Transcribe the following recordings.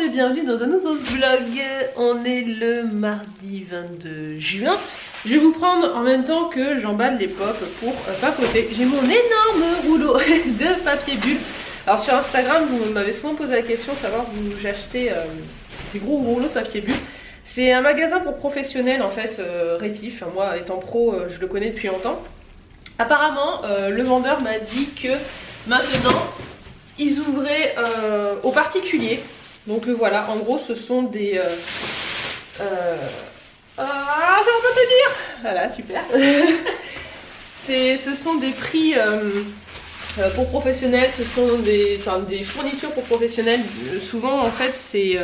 monde et bienvenue dans un nouveau vlog. On est le mardi 22 juin. Je vais vous prendre en même temps que j'emballe les pop pour papoter. J'ai mon énorme rouleau de papier bulle. Alors sur Instagram, vous m'avez souvent posé la question, savoir où j'achetais ces gros rouleaux de papier bulle. C'est un magasin pour professionnels en fait, Rétif. Moi étant pro, je le connais depuis longtemps. Apparemment, le vendeur m'a dit que maintenant, ils ouvraient aux particuliers. Donc voilà, en gros, ce sont des... ça va pas te dire. Voilà, super. Ce sont des prix pour professionnels, ce sont des fournitures pour professionnels. Souvent, en fait, c'est...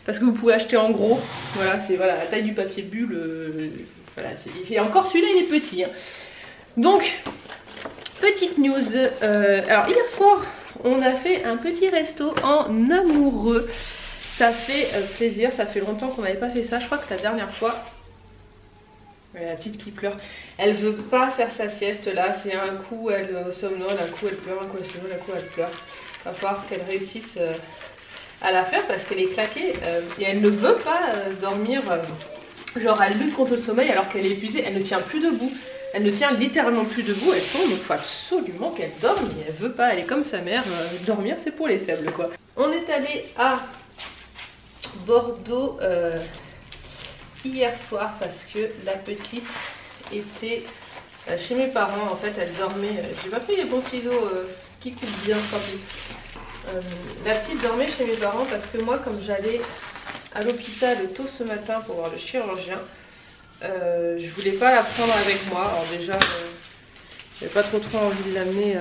parce que vous pouvez acheter en gros. Voilà, c'est la taille du papier bulle. Voilà, c'est encore celui-là, il est petit. Hein. Donc, petite news. Alors, hier soir, on a fait un petit resto en amoureux. Ça fait plaisir, ça fait longtemps qu'on n'avait pas fait ça. Je crois que la dernière fois, la petite qui pleure, elle veut pas faire sa sieste là. C'est un coup elle somnole, un coup elle pleure, un coup elle somnole, un coup elle pleure. Il va falloir qu'elle réussisse à la faire parce qu'elle est claquée et elle ne veut pas dormir. Genre elle lutte contre le sommeil alors qu'elle est épuisée, elle ne tient plus debout. Elle ne tient littéralement plus debout, elle tombe, donc il faut absolument qu'elle dorme, mais elle veut pas, elle est comme sa mère, dormir c'est pour les faibles quoi. On est allé à Bordeaux hier soir parce que la petite était chez mes parents, en fait elle dormait, j'ai pas pris les bons ciseaux qui coupent bien, tant pis. La petite dormait chez mes parents parce que moi comme j'allais à l'hôpital tôt ce matin pour voir le chirurgien, je voulais pas la prendre avec moi. Alors déjà j'avais pas trop envie de l'amener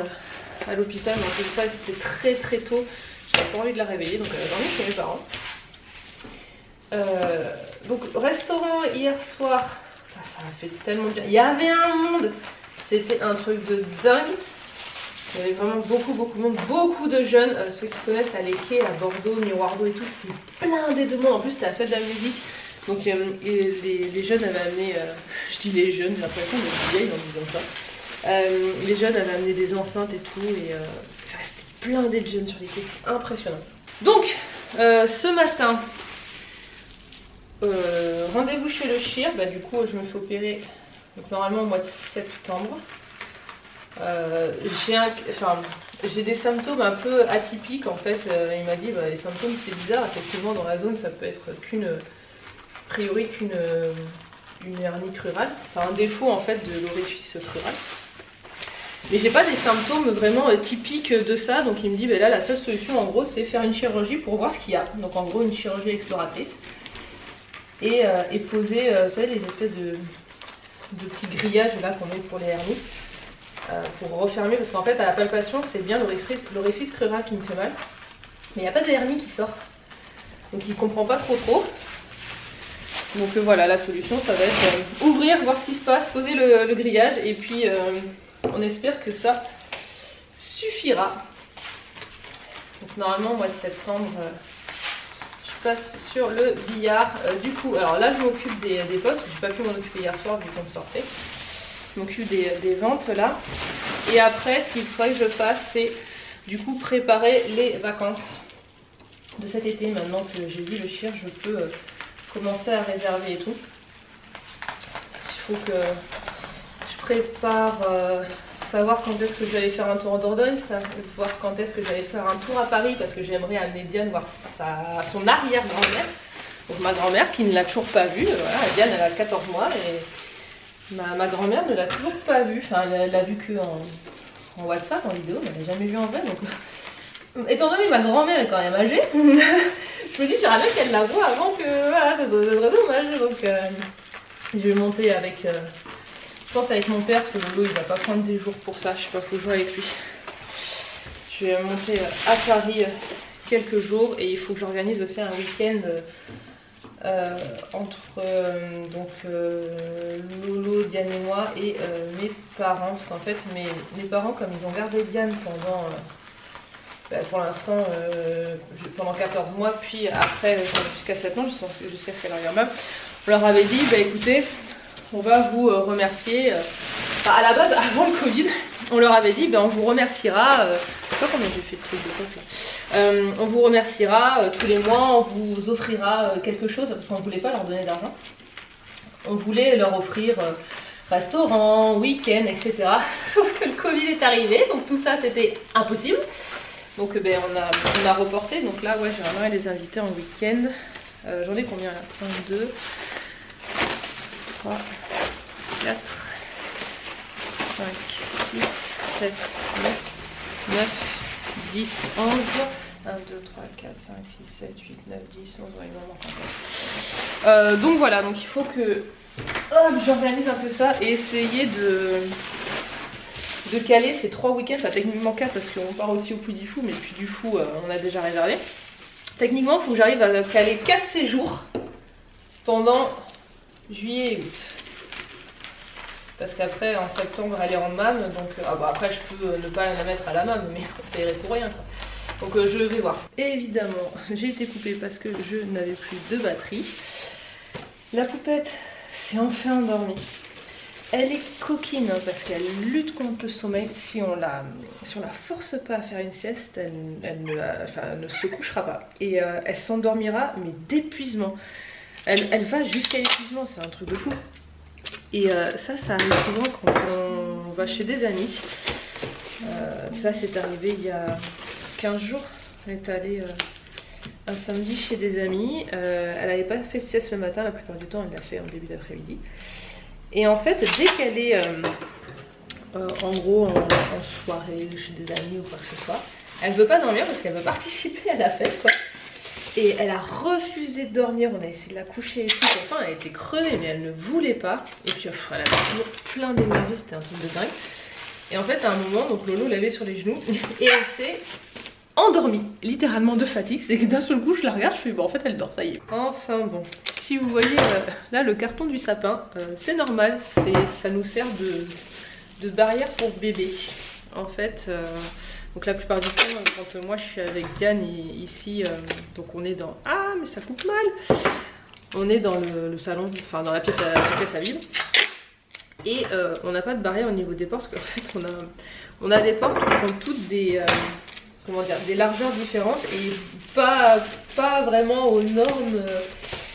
à l'hôpital, mais en plus de ça c'était très tôt, j'avais pas envie de la réveiller, donc elle a dormi chez mes parents. Donc restaurant hier soir, ça a fait tellement bien, il y avait un monde, c'était un truc de dingue. Il y avait vraiment beaucoup de monde, beaucoup de jeunes, ceux qui connaissent à l'Eke, à Bordeaux, Miroir d'eau et tout, c'était blindé de monde, en plus c'était la fête de la musique. Donc les jeunes avaient amené, je dis les jeunes, j'ai l'impression d'être vieille en disant ça. Les jeunes avaient amené des enceintes et tout, et c'était blindé de jeunes sur les quais, c'était impressionnant. Donc, ce matin, rendez-vous chez le chir, du coup je me fais opérer donc, normalement au mois de septembre. J'ai des symptômes un peu atypiques en fait, il m'a dit les symptômes c'est bizarre, effectivement dans la zone ça peut être a priori qu'une hernie crurale, enfin un défaut en fait de l'orifice crural. Mais j'ai pas des symptômes vraiment typiques de ça, donc il me dit là la seule solution en gros c'est faire une chirurgie pour voir ce qu'il y a. Donc en gros une chirurgie exploratrice et poser vous savez, les espèces de petits grillages là qu'on met pour les hernies pour refermer, parce qu'en fait à la palpation c'est bien l'orifice crural qui me fait mal, mais il n'y a pas de hernie qui sort, donc il comprend pas trop. Donc voilà, la solution ça va être ouvrir, voir ce qui se passe, poser le grillage et puis on espère que ça suffira. Donc normalement au mois de septembre je passe sur le billard. Du coup, alors là je m'occupe des postes, j'ai pas pu m'en occuper hier soir vu qu'on sortait. Je m'occupe des ventes là. Et après ce qu'il faudrait que je fasse c'est du coup préparer les vacances de cet été. Maintenant que j'ai dit le chir, je peux commencer à réserver et tout. Il faut que je prépare, savoir quand est-ce que je vais aller faire un tour en Dordogne, voir quand est-ce que je vais aller faire un tour à Paris parce que j'aimerais amener Diane voir son arrière-grand-mère, donc ma grand-mère qui ne l'a toujours pas vue. Voilà, Diane elle a 14 mois et ma grand-mère ne l'a toujours pas vue, enfin elle l'a vue que en WhatsApp, en vidéo, mais elle n'a jamais vu en vrai. Donc étant donné que ma grand-mère est quand même âgée, je me dis j'aimerais bien qu'elle la voie avant que voilà, ça serait dommage. Donc je vais monter avec, je pense avec mon père parce que Lolo il va pas prendre des jours pour ça, je sais pas, faut jouer avec lui. Je vais monter à Paris quelques jours et il faut que j'organise aussi un week-end entre Lolo, Diane et moi et mes parents, parce qu'en fait mes parents comme ils ont gardé Diane pendant pour l'instant pendant 14 mois, puis après jusqu'à 7 ans, jusqu'à ce qu'elle revienne même, on leur avait dit écoutez, on va vous remercier, à la base avant le Covid, on leur avait dit on vous remerciera, je sais pas combien j'ai fait de trucs de potes là. On vous remerciera tous les mois, on vous offrira quelque chose, parce qu'on ne voulait pas leur donner d'argent. On voulait leur offrir restaurant, week-end, etc. Sauf que le Covid est arrivé, donc tout ça c'était impossible. Donc on a reporté, donc là ouais, j'aimerais les inviter en week-end. J'en ai combien là? 1, 2, 3, 4, 5, 6, 7, 8, 9, 10, 11, 1, 2, 3, 4, 5, 6, 7, 8, 9, 10, 11, ouais, il m'en manque encore. Donc voilà, donc il faut que j'organise un peu ça et essayer de caler ces 3 week-ends, enfin techniquement 4 parce qu'on part aussi au Puy du Fou, mais le Puy du Fou on a déjà réservé. Techniquement il faut que j'arrive à caler 4 séjours pendant juillet et août. Parce qu'après en septembre elle est en MAM, donc après je peux ne pas la mettre à la MAM, mais on paierait pour rien quoi. Donc je vais voir. Évidemment j'ai été coupée parce que je n'avais plus de batterie. La poupette s'est enfin endormie. Elle est coquine hein, parce qu'elle lutte contre le sommeil. Si on la force pas à faire une sieste, elle ne se couchera pas. Et elle s'endormira, mais d'épuisement. Elle va jusqu'à l'épuisement, c'est un truc de fou. Et ça arrive souvent quand on va chez des amis. Ça c'est arrivé il y a 15 jours. Elle est allée un samedi chez des amis. Elle n'avait pas fait de sieste le matin, la plupart du temps elle l'a fait en début d'après-midi. Et en fait, dès qu'elle est en gros en soirée chez des amis ou quoi que ce soit, elle veut pas dormir parce qu'elle veut participer à la fête quoi. Et elle a refusé de dormir, on a essayé de la coucher et tout, enfin elle était crevée mais elle ne voulait pas. Et puis elle avait toujours plein d'énergie, c'était un truc de dingue. Et en fait à un moment, donc Lolo l'avait sur les genoux et elle s'est endormie, littéralement de fatigue. C'est que d'un seul coup je la regarde, je fais bon en fait elle dort, ça y est. Enfin bon, si vous voyez là le carton du sapin, c'est normal, ça nous sert de barrière pour bébé. En fait, donc la plupart du temps quand moi je suis avec Diane ici, donc on est dans... Ah mais ça coupe mal. On est dans le salon, enfin dans la pièce à vivre. Et on n'a pas de barrière au niveau des portes parce qu'en fait on a des portes qui font toutes des... comment dire, des largeurs différentes et pas vraiment aux normes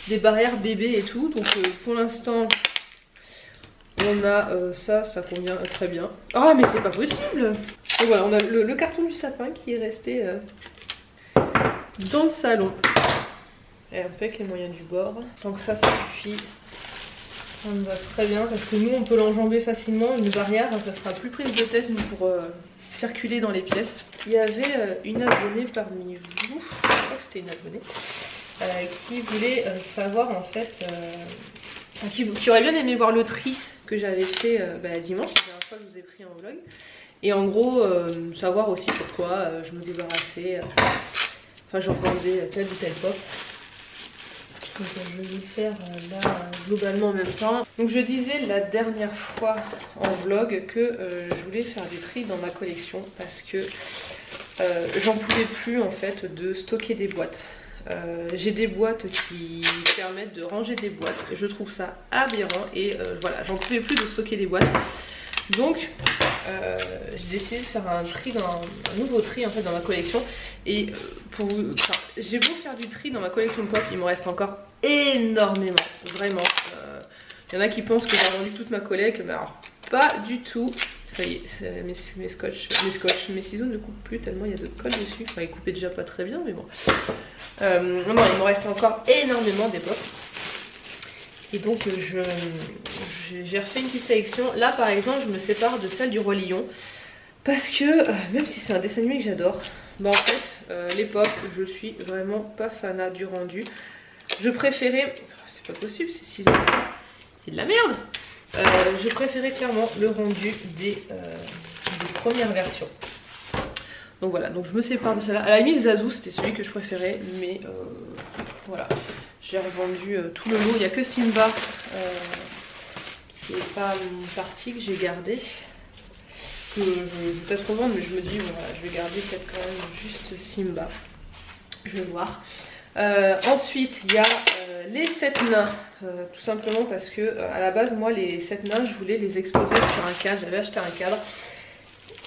des barrières bébés et tout. Donc pour l'instant on a ça convient très bien. Ah mais c'est pas possible. Donc voilà, on a le carton du sapin qui est resté dans le salon. Et on fait avec les moyens du bord. Donc ça suffit. Ça me va très bien parce que nous on peut l'enjamber facilement. Une barrière, ça sera plus prise de tête nous pour... circuler dans les pièces. Il y avait une abonnée parmi vous, je crois que c'était une abonnée, qui voulait savoir en fait, qui aurait bien aimé voir le tri que j'avais fait dimanche, la dernière fois que je vous ai pris en vlog. Et en gros, savoir aussi pourquoi je me débarrassais, enfin je revendais telle ou telle pop. Donc je vais le faire là globalement en même temps. Donc je disais la dernière fois en vlog que je voulais faire du tri dans ma collection parce que j'en pouvais plus en fait de stocker des boîtes. J'ai des boîtes qui permettent de ranger des boîtes. Je trouve ça aberrant et voilà, j'en pouvais plus de stocker des boîtes. Donc j'ai décidé de faire un nouveau tri en fait dans ma collection. Et j'ai beau faire du tri dans ma collection de pop, il me reste encore énormément, vraiment. Il y en a qui pensent que j'ai vendu toute ma collecte, mais alors pas du tout. Ça y est, mes ciseaux ne coupent plus tellement il y a de colle dessus. Enfin, ils coupaient déjà pas très bien, mais bon. Non, il me reste encore énormément des pop. Et donc j'ai refait une petite sélection. Là par exemple je me sépare de celle du Roi Lion. Parce que même si c'est un dessin animé que j'adore, en fait les pop je suis vraiment pas fanat du rendu. Je préférais, c'est pas possible, c'est de la merde. Je préférais clairement le rendu des premières versions. Donc voilà, donc je me sépare de celle-là. À la limite Zazu c'était celui que je préférais, mais voilà. J'ai revendu tout le lot, il n'y a que Simba qui n'est pas une partie que j'ai gardée. Que je vais peut-être revendre, mais je me dis voilà, je vais garder peut-être quand même juste Simba. Je vais voir. Ensuite il y a les 7 nains, tout simplement parce que à la base moi les 7 nains je voulais les exposer sur un cadre, j'avais acheté un cadre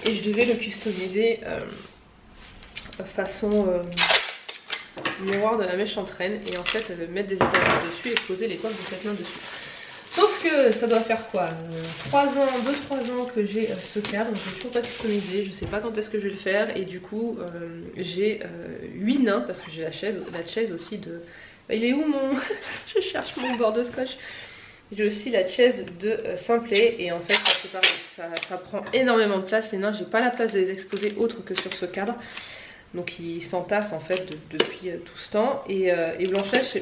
et je devais le customiser façon miroir de la mèche entraîne et en fait mettre des étagères dessus et poser les coques de cette main dessus. Sauf que ça doit faire quoi 2-3 ans que j'ai ce cadre, je n'ai toujours pas customisé, je sais pas quand est-ce que je vais le faire et du coup j'ai 8 nains parce que j'ai la chaise aussi de... Bah, il est où mon... Je cherche mon bord de scotch. J'ai aussi la chaise de Simplet et en fait c'est pareil, ça prend énormément de place les nains, j'ai pas la place de les exposer autre que sur ce cadre. Donc ils s'entassent en fait depuis tout ce temps et Blanche-Neige,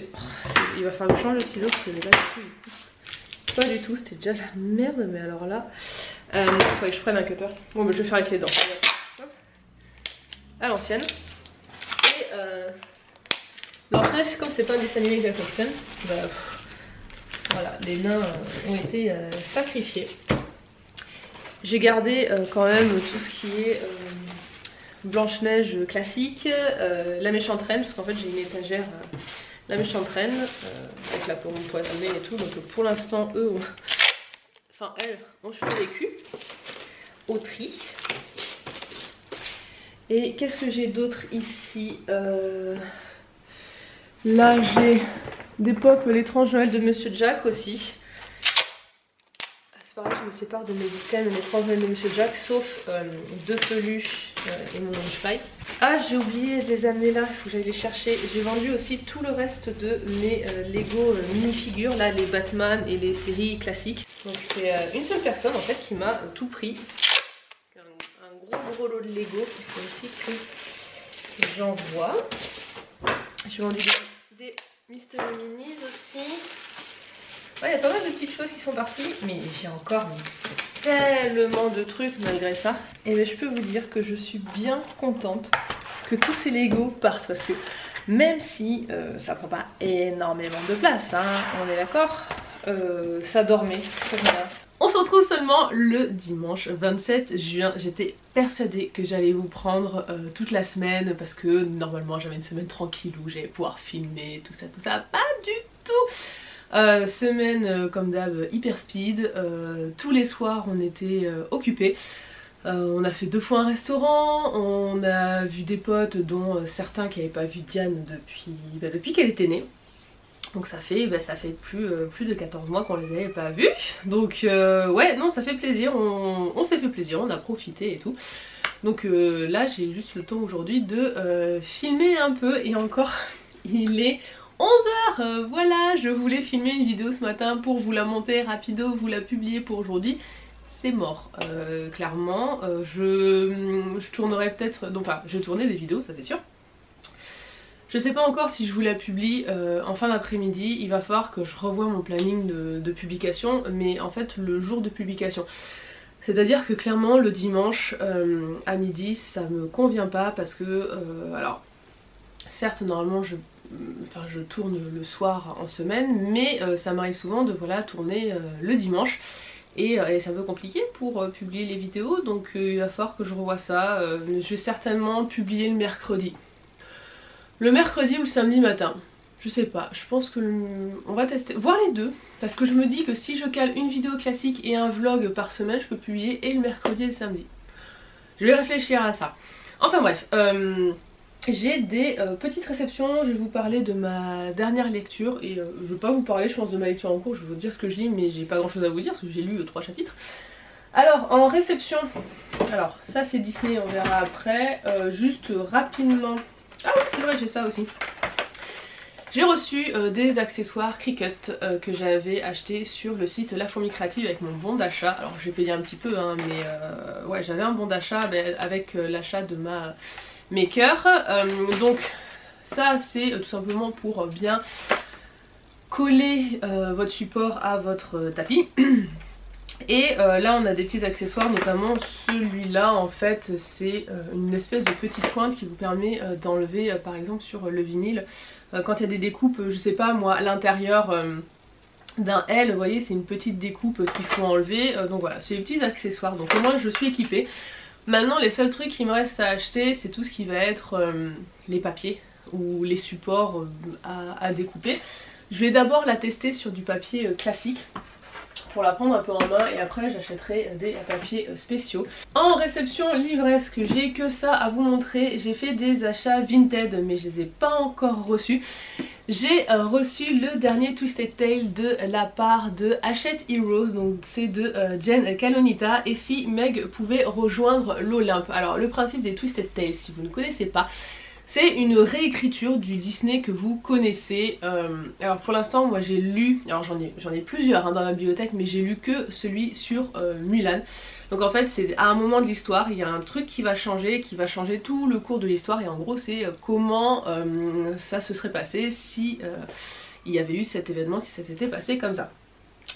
il va falloir que je change le ciseau parce que là du coup pas du tout, c'était déjà de la merde, mais alors là, il faudrait que je prenne un cutter. Bon, bah, je vais faire avec les dents. Hop. À l'ancienne. Et Blanche-Neige, comme c'est pas un dessin animé que j'affectionne, bah, voilà, les nains ont été sacrifiés. J'ai gardé quand même tout ce qui est Blanche-Neige classique, la méchante reine, parce qu'en fait j'ai une étagère. La méchante reine, avec la pomme poitrine et tout, donc pour l'instant elles ont survécu au tri. Et qu'est-ce que j'ai d'autre ici là j'ai d'époque l'étrange Noël de Monsieur Jack aussi. C'est pareil, je me sépare de mes items, l'étrange Noël de Monsieur Jack, sauf deux peluches et mon lunchpack. Ah, j'ai oublié de les amener là, il faut que j'aille les chercher. J'ai vendu aussi tout le reste de mes Lego mini-figures, là les Batman et les séries classiques. Donc c'est une seule personne en fait qui m'a tout pris. Un gros lot de Lego, il faut aussi que j'envoie. J'ai vendu des Mystery Minis aussi. Ouais, il y a pas mal de petites choses qui sont parties, mais j'ai encore tellement de trucs malgré ça. Et bien je peux vous dire que je suis bien contente que tous ces Lego partent parce que même si ça prend pas énormément de place, hein, on est d'accord, ça dormait. Voilà. On se retrouve seulement le dimanche 27 juin. J'étais persuadée que j'allais vous prendre toute la semaine parce que normalement j'avais une semaine tranquille où j'allais pouvoir filmer tout ça, pas du tout. Semaine comme d'hab hyper speed, tous les soirs on était occupés. On a fait 2 fois un restaurant, on a vu des potes dont certains qui n'avaient pas vu Diane depuis qu'elle était née. Donc ça fait plus de 14 mois qu'on les avait pas vus. Donc ouais, non, ça fait plaisir, on s'est fait plaisir, on a profité et tout. Donc là j'ai juste le temps aujourd'hui de filmer un peu et encore il est 11h, voilà, je voulais filmer une vidéo ce matin pour vous la monter rapido, vous la publier pour aujourd'hui. C'est mort, clairement, je tournerai peut-être, enfin je tournais des vidéos, ça c'est sûr. Je sais pas encore si je vous la publie en fin d'après-midi, il va falloir que je revoie mon planning de publication, mais en fait le jour de publication. C'est à dire que clairement le dimanche à midi ça me convient pas parce que, alors certes normalement je tourne le soir en semaine, mais ça m'arrive souvent de tourner le dimanche. Et c'est un peu compliqué pour publier les vidéos, donc il va falloir que je revoie ça. Je vais certainement publier le mercredi. Le mercredi ou le samedi matin, je sais pas, je pense que on va tester, voir les deux. Parce que je me dis que si je cale une vidéo classique et un vlog par semaine, je peux publier et le mercredi et le samedi. Je vais réfléchir à ça. Enfin bref, j'ai des petites réceptions, je vais vous parler de ma dernière lecture et je vais pas vous parler je pense de ma lecture en cours, je vais vous dire ce que je lis mais j'ai pas grand chose à vous dire parce que j'ai lu 3 chapitres. Alors en réception, alors ça c'est Disney, on verra après, juste rapidement, ah oui c'est vrai j'ai ça aussi. J'ai reçu des accessoires Cricut que j'avais acheté sur le site La Fourmi Créative avec mon bon d'achat. Alors j'ai payé un petit peu hein, mais ouais j'avais un bon d'achat avec l'achat de ma maker. Donc ça c'est tout simplement pour bien coller votre support à votre tapis. Et là on a des petits accessoires, notamment celui-là en fait c'est une espèce de petite pointe qui vous permet d'enlever par exemple sur le vinyle quand il y a des découpes, je sais pas moi, à l'intérieur d'un L, vous voyez c'est une petite découpe qu'il faut enlever, donc voilà c'est les petits accessoires, donc au moins je suis équipée. Maintenant les seuls trucs qui me restent à acheter c'est tout ce qui va être les papiers ou les supports à découper. Je vais d'abord la tester sur du papier classique. pour la prendre un peu en main et après j'achèterai des papiers spéciaux. En réception livresque, j'ai que ça à vous montrer. J'ai fait des achats Vinted mais je les ai pas encore reçus. J'ai reçu le dernier Twisted Tale de la part de Hachette Heroes, donc c'est de Jen Kalonita, et si Meg pouvait rejoindre l'Olympe. Alors le principe des Twisted Tales, si vous ne connaissez pas, c'est une réécriture du Disney que vous connaissez. Alors pour l'instant moi j'ai lu, alors j'en ai plusieurs dans ma bibliothèque, mais j'ai lu que celui sur Mulan. Donc en fait c'est à un moment de l'histoire, il y a un truc qui va changer tout le cours de l'histoire, et en gros c'est comment ça se serait passé si il y avait eu cet événement, si ça s'était passé comme ça.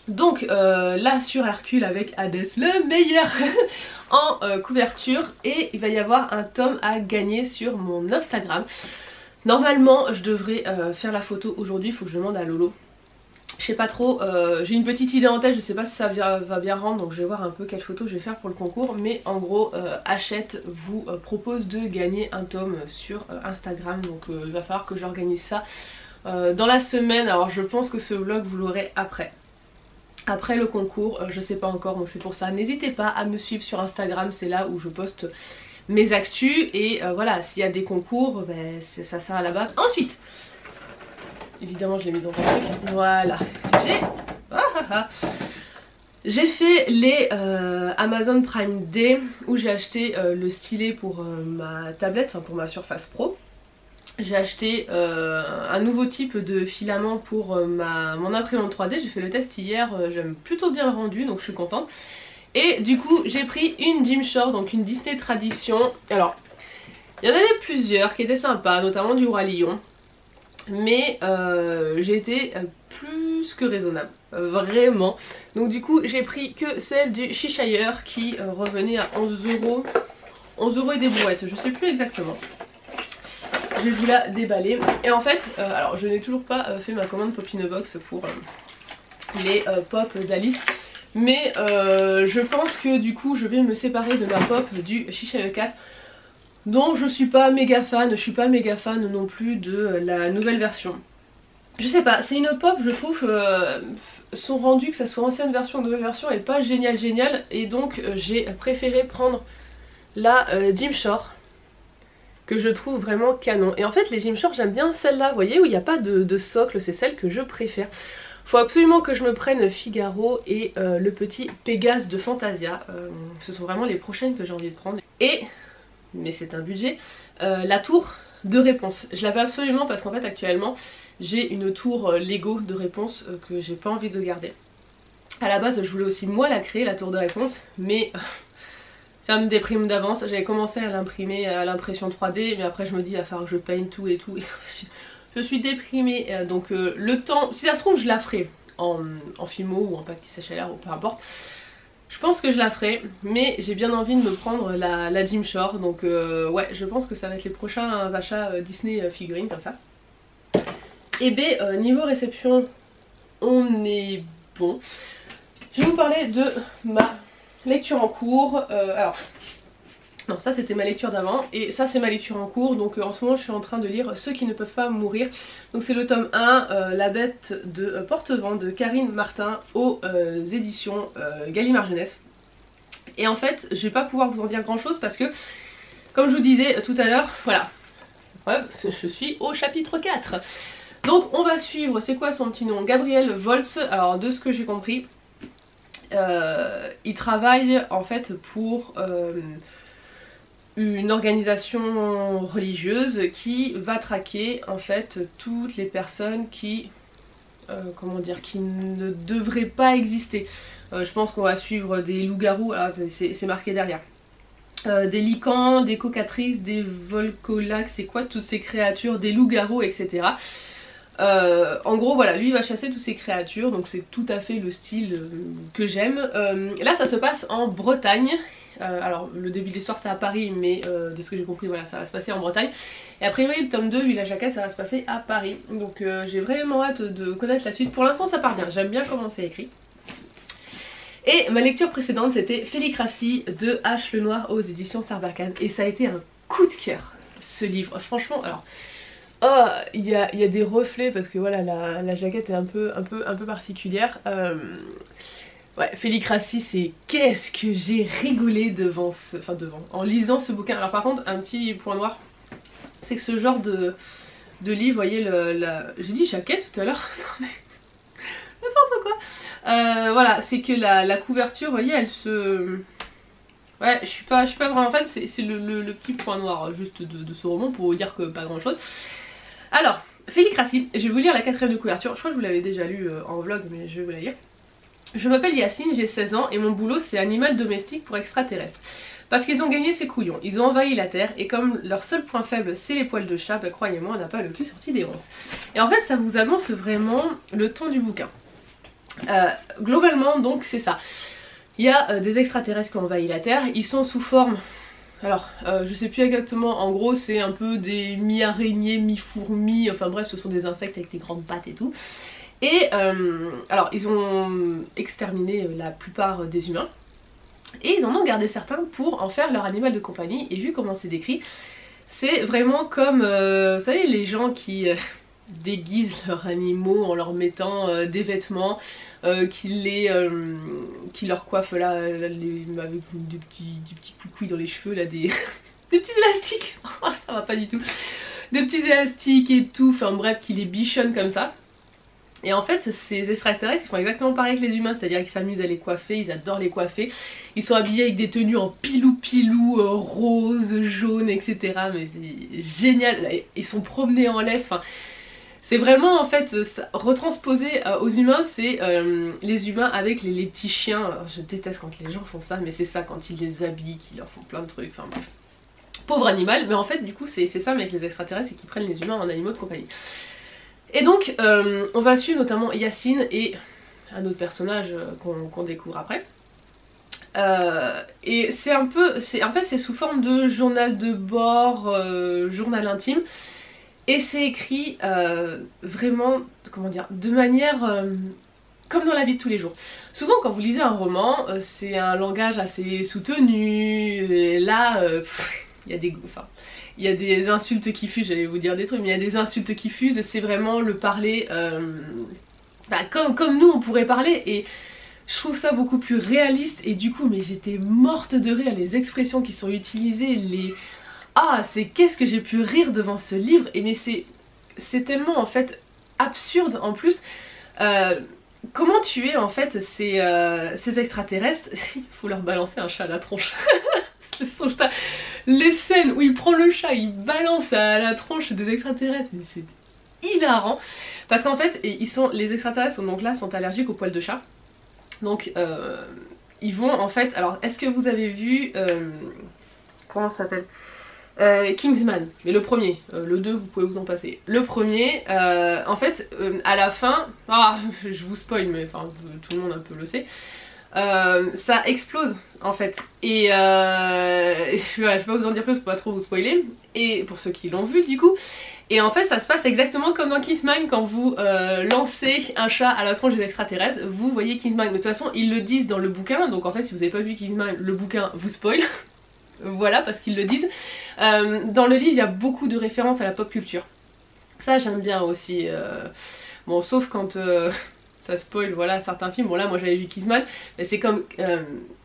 Donc là sur Hercule avec Hadès, le meilleur en couverture, et il va y avoir un tome à gagner sur mon Instagram. Normalement je devrais faire la photo aujourd'hui, il faut que je demande à Lolo. Je sais pas trop, j'ai une petite idée en tête, je sais pas si ça va bien rendre, donc je vais voir un peu quelle photo je vais faire pour le concours. Mais en gros, Hachette vous propose de gagner un tome sur Instagram, donc il va falloir que j'organise ça dans la semaine. Alors je pense que ce vlog vous l'aurez après le concours, je sais pas encore, donc c'est pour ça. N'hésitez pas à me suivre sur Instagram, c'est là où je poste mes actus, et voilà, s'il y a des concours, ben, ça sert à là-bas. Ensuite, évidemment je l'ai mis dans un truc, voilà, j'ai fait les Amazon Prime Day où j'ai acheté le stylet pour ma tablette, enfin pour ma Surface Pro. J'ai acheté un nouveau type de filament pour mon imprimante 3D, j'ai fait le test hier, j'aime plutôt bien le rendu, donc je suis contente. Et du coup j'ai pris une Jim-Shore, donc une Disney Tradition. Alors il y en avait plusieurs qui étaient sympas, notamment du Roi Lion. Mais j'ai été plus que raisonnable, vraiment. Donc du coup j'ai pris que celle du Cheshire qui revenait à 11 €. 11 € et des brouettes, je sais plus exactement. Je vais vous la déballer. Et en fait, alors je n'ai toujours pas fait ma commande Pop-in-a-Box pour les pop d'Alice. Mais je pense que du coup je vais me séparer de ma pop du Cheshire Cat, dont je suis pas méga fan. Je suis pas méga fan non plus de la nouvelle version. Je sais pas, c'est une pop, je trouve son rendu, que ça soit ancienne version ou nouvelle version, est pas génial. Et donc j'ai préféré prendre la Jim-Shore, que je trouve vraiment canon. Et en fait les Jim-Shore j'aime bien celle-là, vous voyez, où il n'y a pas de socle, c'est celle que je préfère. Faut absolument que je me prenne Figaro et le petit Pégase de Fantasia. Ce sont vraiment les prochaines que j'ai envie de prendre. Et, mais c'est un budget, la tour de Réponse. Je la veux absolument parce qu'en fait actuellement j'ai une tour Lego de Réponse que j'ai pas envie de garder. À la base je voulais aussi moi la créer, la tour de Réponse, mais ça me déprime d'avance. J'avais commencé à l'imprimer à l'impression 3D, mais après je me dis il va falloir que je peigne tout et tout. Je suis déprimée, donc le temps, si ça se trouve je la ferai en Fimo ou en pâte qui sèche à l'air ou peu importe. Je pense que je la ferai, mais j'ai bien envie de me prendre la Jim-Shore, donc ouais, je pense que ça va être les prochains achats Disney figurines comme ça. Et B, niveau réception, on est bon. Je vais vous parler de ma lecture en cours. Alors, non, ça c'était ma lecture d'avant, et ça c'est ma lecture en cours. Donc en ce moment je suis en train de lire Ceux qui ne peuvent pas mourir. Donc c'est le tome 1, La bête de Porte-Vent de Karine Martin aux éditions Gallimard Jeunesse. Et en fait je vais pas pouvoir vous en dire grand chose parce que, comme je vous disais tout à l'heure, voilà, je suis au chapitre 4. Donc on va suivre, c'est quoi son petit nom, Gabriel Volz. Alors de ce que j'ai compris, il travaille en fait pour une organisation religieuse qui va traquer en fait toutes les personnes qui, comment dire, qui ne devraient pas exister. Je pense qu'on va suivre des loups-garous, c'est marqué derrière. Des licans, des cocatrices, des volcolacs, c'est quoi toutes ces créatures, des loups-garous, etc. En gros voilà, lui il va chasser toutes ces créatures, donc c'est tout à fait le style que j'aime. Là ça se passe en Bretagne. Alors le début de l'histoire c'est à Paris, mais de ce que j'ai compris voilà, ça va se passer en Bretagne. Et a priori le tome 2 Village Jaquette ça va se passer à Paris. Donc j'ai vraiment hâte de connaître la suite. Pour l'instant ça part bien, j'aime bien comment c'est écrit. Et ma lecture précédente c'était Félicratie de H. Lenoir aux éditions Sarbacane. Et ça a été un coup de cœur ce livre, franchement. Alors oh, il y a des reflets parce que voilà la jaquette est un peu particulière. Ouais, Félicratie, c'est qu'est-ce que j'ai rigolé devant ce... Enfin devant, en lisant ce bouquin. Alors par contre, un petit point noir, c'est que ce genre de livre, vous voyez, j'ai dit jaquette tout à l'heure, non mais... n'importe quoi. Voilà, c'est que la couverture, vous voyez, elle se... Ouais, je suis pas vraiment... En fait, c'est le petit point noir juste de ce roman pour vous dire que pas grand chose. Alors, Félicratie, je vais vous lire la 4ème de couverture. Je crois que vous l'avez déjà lu en vlog, mais je vais vous la lire. Je m'appelle Yacine, j'ai 16 ans et mon boulot c'est animal domestique pour extraterrestres. Parce qu'ils ont gagné ces couillons, ils ont envahi la Terre et comme leur seul point faible c'est les poils de chat, bah, croyez-moi on n'a pas le cul sorti des ronces. Et en fait ça vous annonce vraiment le ton du bouquin. Globalement donc c'est ça. Il y a des extraterrestres qui ont envahi la Terre, ils sont sous forme... Alors, je sais plus exactement, en gros c'est un peu des mi-araignées, mi-fourmis, enfin bref ce sont des insectes avec des grandes pattes et tout. Et alors ils ont exterminé la plupart des humains et ils en ont gardé certains pour en faire leur animal de compagnie. Et vu comment c'est décrit, c'est vraiment comme vous savez les gens qui déguisent leurs animaux en leur mettant des vêtements, qui leur coiffent là, avec des petits coucouilles dans les cheveux là, des petits élastiques. Oh, ça va pas du tout, des petits élastiques et tout, enfin bref, qui les bichonnent comme ça. Et en fait ces extraterrestres ils font exactement pareil que les humains, c'est à dire qu'ils s'amusent à les coiffer, ils adorent les coiffer. Ils sont habillés avec des tenues en pilou rose, jaune, etc. Mais c'est génial, ils sont promenés en laisse, enfin... C'est vraiment en fait retransposé aux humains, c'est les humains avec les petits chiens. Alors, je déteste quand les gens font ça, mais c'est ça, quand ils les habillent, qu'ils leur font plein de trucs, enfin bref. Pauvre animal, mais en fait du coup c'est ça mais avec les extraterrestres, c'est qu'ils prennent les humains en animaux de compagnie. Et donc on va suivre notamment Yacine et un autre personnage qu'on découvre après. Et c'est un peu, en fait c'est sous forme de journal de bord, journal intime. Et c'est écrit vraiment, comment dire, de manière comme dans la vie de tous les jours. Souvent quand vous lisez un roman, c'est un langage assez soutenu, et là, il y a des... Enfin, il y a des insultes qui fusent, j'allais vous dire des trucs, mais il y a des insultes qui fusent, c'est vraiment le parler comme nous on pourrait parler, et je trouve ça beaucoup plus réaliste, et du coup, mais j'étais morte de rire, les expressions qui sont utilisées, les... Ah, c'est qu'est-ce que j'ai pu rire devant ce livre, et mais c'est tellement en fait absurde en plus. Comment tuer en fait ces extraterrestres? Il faut leur balancer un chat à la tronche. Son chat. Les scènes où il prend le chat, il balance à la tronche des extraterrestres, mais c'est hilarant. Parce qu'en fait, les extraterrestres donc là sont allergiques aux poils de chat. Donc ils vont en fait... Alors est-ce que vous avez vu... comment ça s'appelle, Kingsman, mais le premier, le 2 vous pouvez vous en passer. Le premier, en fait, à la fin, je vous spoil mais enfin tout le monde un peu le sait, ça explose en fait. Et je vais pas vous en dire plus pour pas trop vous spoiler, et pour ceux qui l'ont vu du coup. Et en fait ça se passe exactement comme dans Kingsman quand vous lancez un chat à la tronche des extraterrestres, vous voyez Kingsman. Mais de toute façon ils le disent dans le bouquin, donc en fait si vous avez pas vu Kingsman, le bouquin vous spoil. Voilà, parce qu'ils le disent. Dans le livre il y a beaucoup de références à la pop culture. Ça j'aime bien aussi. Bon sauf quand ça spoil voilà certains films. Bon là moi j'avais vu Kingsman, mais c'est comme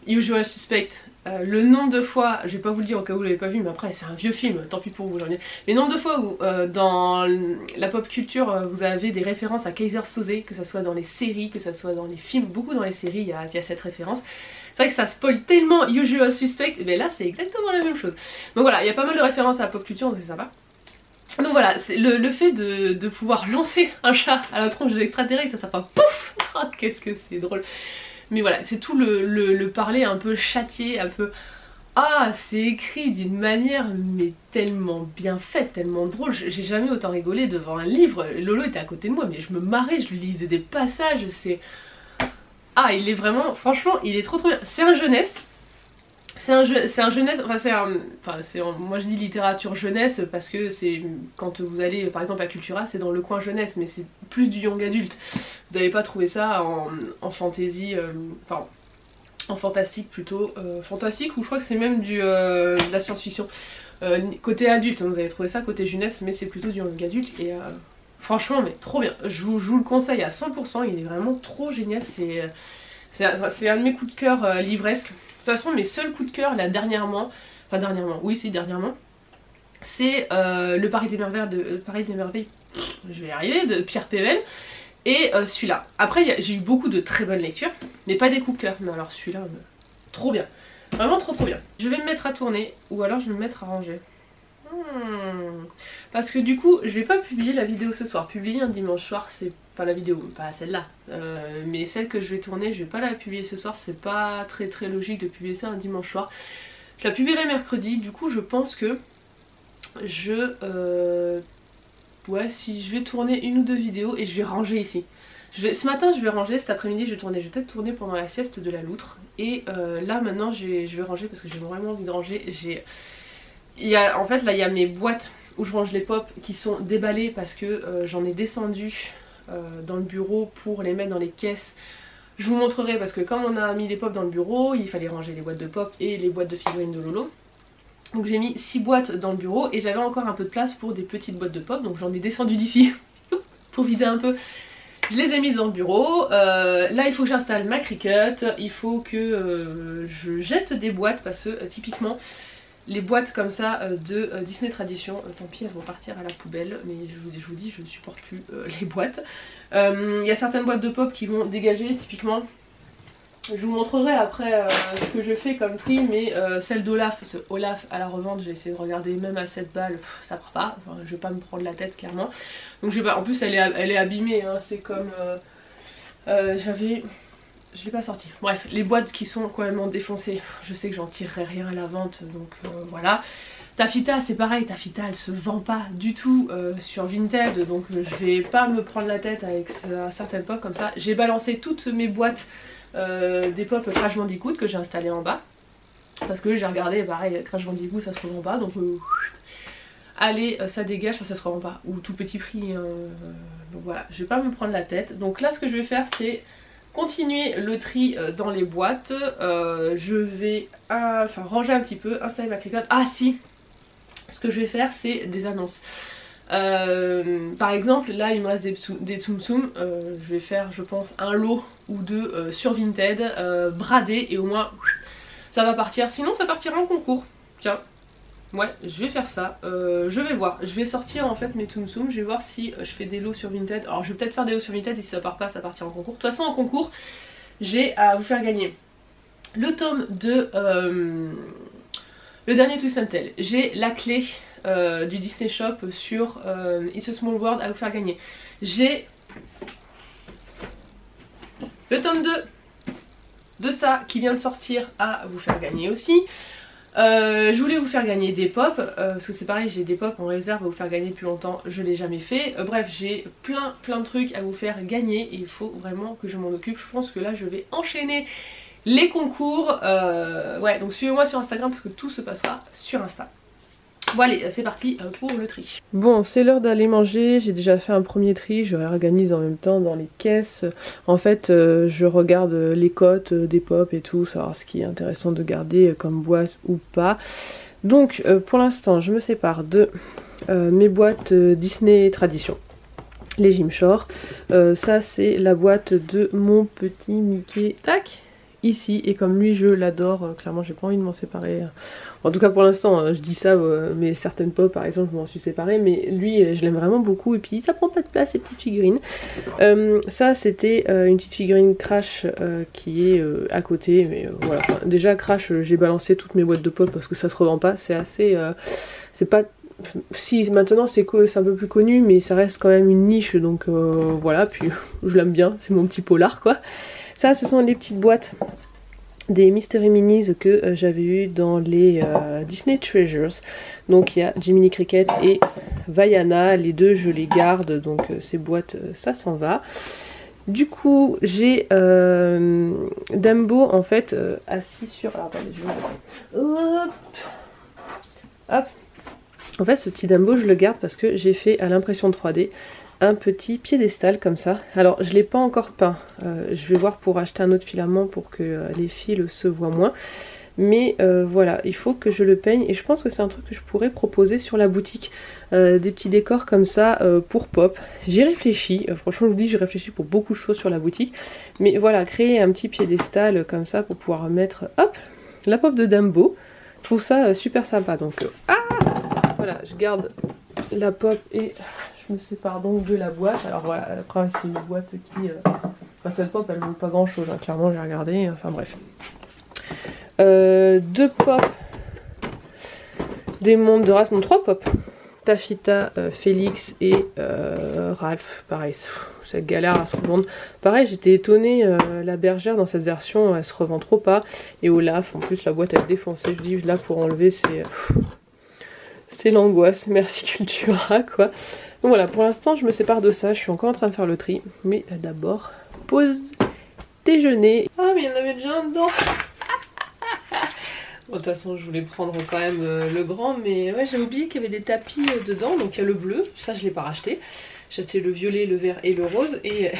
Usual Suspect. Le nombre de fois, je vais pas vous le dire au cas où vous l'avez pas vu, mais après c'est un vieux film, tant pis pour vous j'en ai. Mais le nombre de fois où dans la pop culture vous avez des références à Kaiser Soze, que ça soit dans les séries, que ça soit dans les films, beaucoup dans les séries il y a cette référence. C'est vrai que ça spoil tellement Usual Suspect, mais là c'est exactement la même chose. Donc voilà, il y a pas mal de références à la pop culture, donc c'est sympa. Donc voilà, le fait de pouvoir lancer un chat à la tronche des extraterrestres, ça fait un pouf. Oh, qu'est-ce que c'est drôle. Mais voilà, c'est tout le parler un peu châtié, un peu... Ah, c'est écrit d'une manière mais tellement bien faite, tellement drôle. J'ai jamais autant rigolé devant un livre. Lolo était à côté de moi, mais je me marrais, je lui lisais des passages, c'est... Ah, il est vraiment, franchement, il est trop bien. C'est un jeunesse. C'est un jeunesse, moi je dis littérature jeunesse parce que c'est quand vous allez par exemple à Cultura, c'est dans le coin jeunesse, mais c'est plus du young adulte. Vous n'allez pas trouver ça en fantasy, enfin en fantastique plutôt, fantastique, ou je crois que c'est même de la science-fiction. Côté adulte, hein, vous allez trouver ça côté jeunesse, mais c'est plutôt du young adulte et franchement mais trop bien. Je vous le conseille à 100%, il est vraiment trop génial, C'est un de mes coups de cœur livresques. De toute façon, mes seuls coups de cœur là dernièrement, oui si dernièrement, c'est le Paris des Merveilles, je vais y arriver, de Pierre Pével. Et celui-là. Après j'ai eu beaucoup de très bonnes lectures, mais pas des coups de cœur. Mais alors celui-là, trop bien. Vraiment trop bien. Je vais me mettre à tourner, ou alors je vais me mettre à ranger. Parce que du coup, je vais pas publier la vidéo ce soir. Publier un dimanche soir, c'est... Enfin la vidéo, pas celle-là. Mais celle que je vais tourner, je vais pas la publier ce soir. C'est pas très logique de publier ça un dimanche soir. Je la publierai mercredi. Du coup, je pense que ouais, si je vais tourner une ou deux vidéos et je vais ranger ici. Ce matin je vais ranger, cet après-midi je vais tourner. Je vais peut-être tourner pendant la sieste de la loutre. Et là maintenant je vais ranger parce que j'ai vraiment envie de ranger. En fait là il y a mes boîtes où je range les pop qui sont déballées parce que j'en ai descendu dans le bureau pour les mettre dans les caisses. Je vous montrerai parce que comme on a mis les pop dans le bureau, il fallait ranger les boîtes de pop et les boîtes de figurines de Lolo. Donc j'ai mis 6 boîtes dans le bureau et j'avais encore un peu de place pour des petites boîtes de pop. Donc j'en ai descendu d'ici pour vider un peu. Je les ai mis dans le bureau. Là il faut que j'installe ma Cricut. Il faut que je jette des boîtes parce que typiquement les boîtes comme ça de Disney Tradition, tant pis elles vont partir à la poubelle. Mais je vous dis je ne supporte plus les boîtes. Il y a certaines boîtes de pop qui vont dégager typiquement. Je vous montrerai après ce que je fais comme tri, mais celle d'Olaf, parce que Olaf à la revente, j'ai essayé de regarder même à 7 balles, ça part pas, enfin, je vais pas me prendre la tête clairement. Donc je vais pas, en plus elle est abîmée, hein, c'est comme, je l'ai pas sorti. Bref, les boîtes qui sont complètement défoncées, je sais que j'en tirerai rien à la vente, donc voilà. Tafita c'est pareil, Tafita elle se vend pas du tout sur Vinted, donc je vais pas me prendre la tête avec certaines pop comme ça. J'ai balancé toutes mes boîtes des pop Crash Bandicoot que j'ai installé en bas parce que j'ai regardé, pareil Crash Bandicoot ça se revend pas, donc allez ça dégage, enfin ça se revend pas, ou tout petit prix, donc voilà, je vais pas me prendre la tête. Donc là ce que je vais faire c'est continuer le tri dans les boîtes. Je vais ranger un petit peu, installer ma Cricut. Ah si, ce que je vais faire c'est des annonces. Par exemple là il me reste des Tsum Tsum, je vais faire je pense un lot ou deux sur Vinted, bradé, et au moins ça va partir. Sinon ça partira en concours, tiens, ouais je vais faire ça. Je vais voir, je vais sortir en fait mes Tsum Tsum, je vais voir si je fais des lots sur Vinted. Alors je vais peut-être faire des lots sur Vinted et si ça part pas ça partira en concours. De toute façon en concours j'ai à vous faire gagner le tome de le dernier Twist and Tell, j'ai la clé du Disney Shop sur It's a Small World à vous faire gagner. J'ai le tome 2 de ça qui vient de sortir à vous faire gagner aussi. Je voulais vous faire gagner des pop, parce que c'est pareil, j'ai des pop en réserve à vous faire gagner depuis longtemps, je l'ai jamais fait. Bref, j'ai plein de trucs à vous faire gagner et il faut vraiment que je m'en occupe. Je pense que là je vais enchaîner les concours. Ouais, donc suivez-moi sur Instagram parce que tout se passera sur Insta. Bon allez, c'est parti pour le tri. Bon, c'est l'heure d'aller manger, j'ai déjà fait un premier tri, je réorganise en même temps dans les caisses. En fait, je regarde les cotes des pop et tout, savoir ce qui est intéressant de garder comme boîte ou pas. Donc, pour l'instant, je me sépare de mes boîtes Disney Tradition, les Jim Shore. Ça, c'est la boîte de mon petit Mickey, tac, ici, et comme lui je l'adore, clairement j'ai pas envie de m'en séparer. En tout cas pour l'instant, je dis ça, mais certaines pop par exemple je m'en suis séparée, mais lui je l'aime vraiment beaucoup et puis ça prend pas de place ces petites figurines. Ça c'était une petite figurine Crash qui est à côté, mais voilà. Enfin, déjà Crash j'ai balancé toutes mes boîtes de pop parce que ça se revend pas, c'est assez... c'est pas... Si maintenant c'est un peu plus connu, mais ça reste quand même une niche, donc voilà, puis je l'aime bien, c'est mon petit polar quoi. Ça ce sont les petites boîtes des Mystery Minis que j'avais eu dans les Disney Treasures. Donc il y a Jiminy Cricket et Vaiana, les deux je les garde, donc ces boîtes ça s'en va. Du coup j'ai Dumbo en fait assis sur... Alors attendez, je vais... Hop. Hop. En fait ce petit Dumbo je le garde parce que j'ai fait à l'impression 3D un petit piédestal comme ça. Alors je l'ai pas encore peint, je vais voir pour acheter un autre filament pour que les fils se voient moins. Mais voilà, il faut que je le peigne et je pense que c'est un truc que je pourrais proposer sur la boutique. Des petits décors comme ça pour pop. J'y réfléchis, franchement je vous dis j'ai réfléchi pour beaucoup de choses sur la boutique. Mais voilà, créer un petit piédestal comme ça pour pouvoir mettre, hop, la pop de Dumbo. Je trouve ça super sympa. Donc voilà, je garde la pop et je me sépare donc de la boîte. Alors voilà, après c'est une boîte qui... Enfin, cette pop elle ne vaut pas grand chose, hein. Clairement j'ai regardé, enfin bref. Deux pop des mondes de Ralph, non 3 pop. Tafita, Félix et Ralph, pareil, cette galère à se revendre. Pareil, j'étais étonnée, la bergère dans cette version, elle se revend trop pas. Et Olaf, en plus la boîte elle est défoncée, je dis là pour enlever c'est l'angoisse, merci Cultura quoi. Donc voilà, pour l'instant je me sépare de ça, je suis encore en train de faire le tri. Mais d'abord, pause déjeuner. Ah mais il y en avait déjà un dedans. Bon, de toute façon je voulais prendre quand même le grand, mais ouais j'ai oublié qu'il y avait des tapis dedans. Donc il y a le bleu, ça je l'ai pas racheté. J'ai acheté le violet, le vert et le rose. Et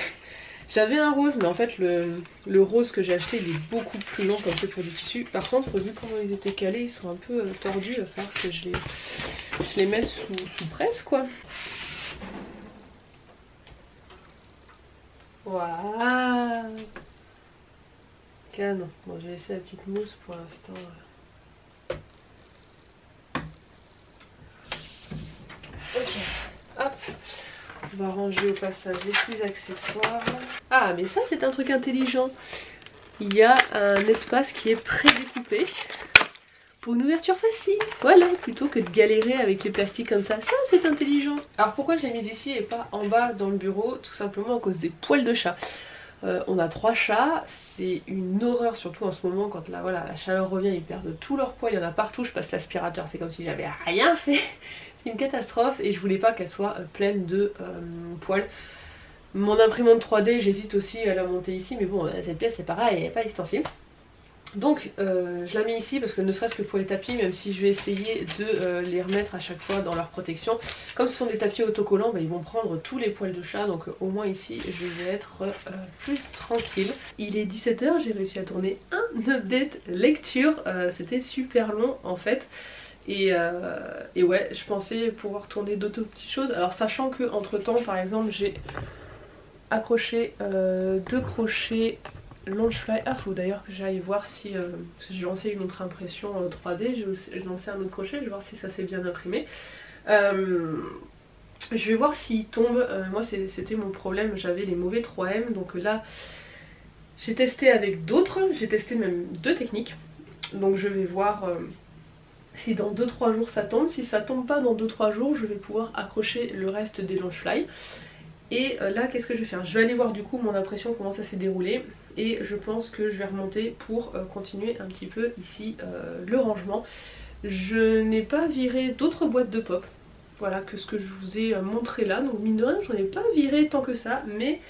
j'avais un rose, mais en fait le rose que j'ai acheté il est beaucoup plus long comme c'est pour du tissu. Par contre vu comment ils étaient calés, ils sont un peu tordus, il va falloir que je les mette sous presse quoi. Voilà. Canon. Bon je vais laisser la petite mousse pour l'instant. Ok, hop, on va ranger au passage les petits accessoires. Ah, mais ça c'est un truc intelligent. Il y a un espace qui est prédécoupé pour une ouverture facile. Voilà, plutôt que de galérer avec les plastiques comme ça c'est intelligent. Alors pourquoi je l'ai mise ici et pas en bas dans le bureau? Tout simplement à cause des poils de chat. On a 3 chats, c'est une horreur surtout en ce moment quand voilà, la chaleur revient, ils perdent tous leurs poils, il y en a partout, je passe l'aspirateur, c'est comme si j'avais rien fait. C'est une catastrophe et je voulais pas qu'elle soit pleine de poils. Mon imprimante 3D, j'hésite aussi à la monter ici, mais bon, cette pièce c'est pareil, elle n'est pas extensible. Donc je la mets ici parce que ne serait-ce que pour les tapis, même si je vais essayer de les remettre à chaque fois dans leur protection. Comme ce sont des tapis autocollants, bah, ils vont prendre tous les poils de chat, donc au moins ici je vais être plus tranquille. Il est 17 h, j'ai réussi à tourner un update lecture, c'était super long en fait. Et ouais, je pensais pouvoir tourner d'autres petites choses. Alors sachant que entre temps par exemple j'ai accroché 2 crochets Launchfly. Ah faut d'ailleurs que j'aille voir si... parce que j'ai lancé une autre impression 3D, j'ai lancé un autre crochet, je vais voir si ça s'est bien imprimé. Je vais voir s'il tombe. Moi c'était mon problème, j'avais les mauvais 3M. Donc là j'ai testé avec d'autres, j'ai testé même 2 techniques. Donc je vais voir... si dans 2-3 jours ça tombe, si ça tombe pas dans 2-3 jours, je vais pouvoir accrocher le reste des Launchfly. Et là qu'est-ce que je vais faire? Je vais aller voir du coup mon impression, comment ça s'est déroulé. Et je pense que je vais remonter pour continuer un petit peu ici le rangement. Je n'ai pas viré d'autres boîtes de pop, voilà, que ce que je vous ai montré là. Donc mine de rien j'en ai pas viré tant que ça, mais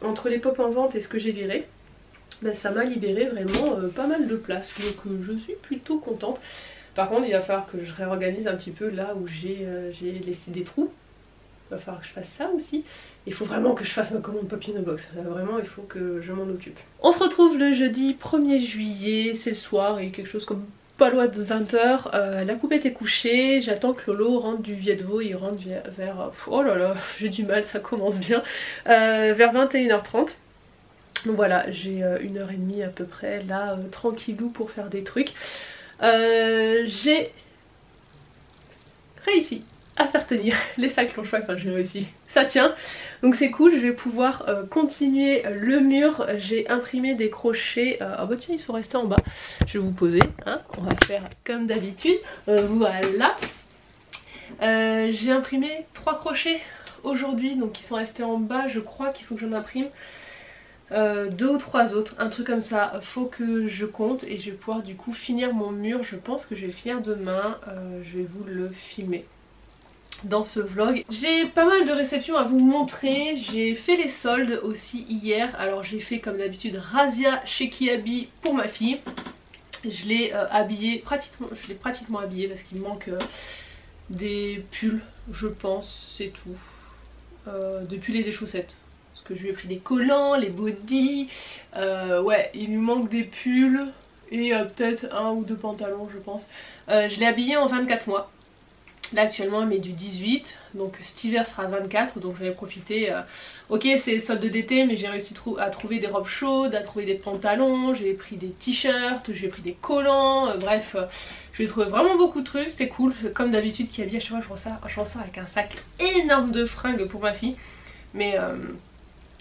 entre les pop en vente et ce que j'ai viré, ben, ça m'a libéré vraiment pas mal de place, donc je suis plutôt contente. Par contre il va falloir que je réorganise un petit peu là où j'ai laissé des trous. Il va falloir que je fasse ça aussi. Il faut vraiment que je fasse ma commande Pop in a Box. Là, vraiment il faut que je m'en occupe. On se retrouve le jeudi 1er juillet, c'est le soir, et quelque chose comme pas loin de 20 h. La poupette est couchée, j'attends que Lolo rentre du Vietvo, il rentre vers... oh là là, j'ai du mal, ça commence bien. Vers 21 h 30. Donc voilà, j'ai 1h30 à peu près là, tranquillou pour faire des trucs. J'ai réussi à faire tenir les sacs Launchfly, enfin j'ai réussi, ça tient. Donc c'est cool, je vais pouvoir continuer le mur. J'ai imprimé des crochets, ah bah tiens ils sont restés en bas. Je vais vous poser, hein, on va faire comme d'habitude, voilà. J'ai imprimé 3 crochets aujourd'hui, donc ils sont restés en bas. Je crois qu'il faut que j'en imprime 2 ou 3 autres, un truc comme ça. Faut que je compte et je vais pouvoir du coup finir mon mur. Je pense que je vais finir demain, je vais vous le filmer dans ce vlog. J'ai pas mal de réceptions à vous montrer. J'ai fait les soldes aussi hier. Alors j'ai fait comme d'habitude Razia chez Kiabi pour ma fille. Je l'ai habillée pratiquement habillée parce qu'il manque des pulls, je pense, c'est tout. Des pulls et des chaussettes. Parce que je lui ai pris des collants, les bodys. Ouais, il lui manque des pulls et peut-être un ou deux pantalons je pense. Je l'ai habillée en 24 mois. Là actuellement elle met du 18, donc cet hiver sera 24, donc j'avais profité. Ok c'est solde d'été mais j'ai réussi à trouver des robes chaudes, à trouver des pantalons, j'ai pris des t-shirts, j'ai pris des collants, bref j'ai trouvé vraiment beaucoup de trucs, c'était cool. Comme d'habitude qui habille à chaque fois je ressors avec un sac énorme de fringues pour ma fille. Mais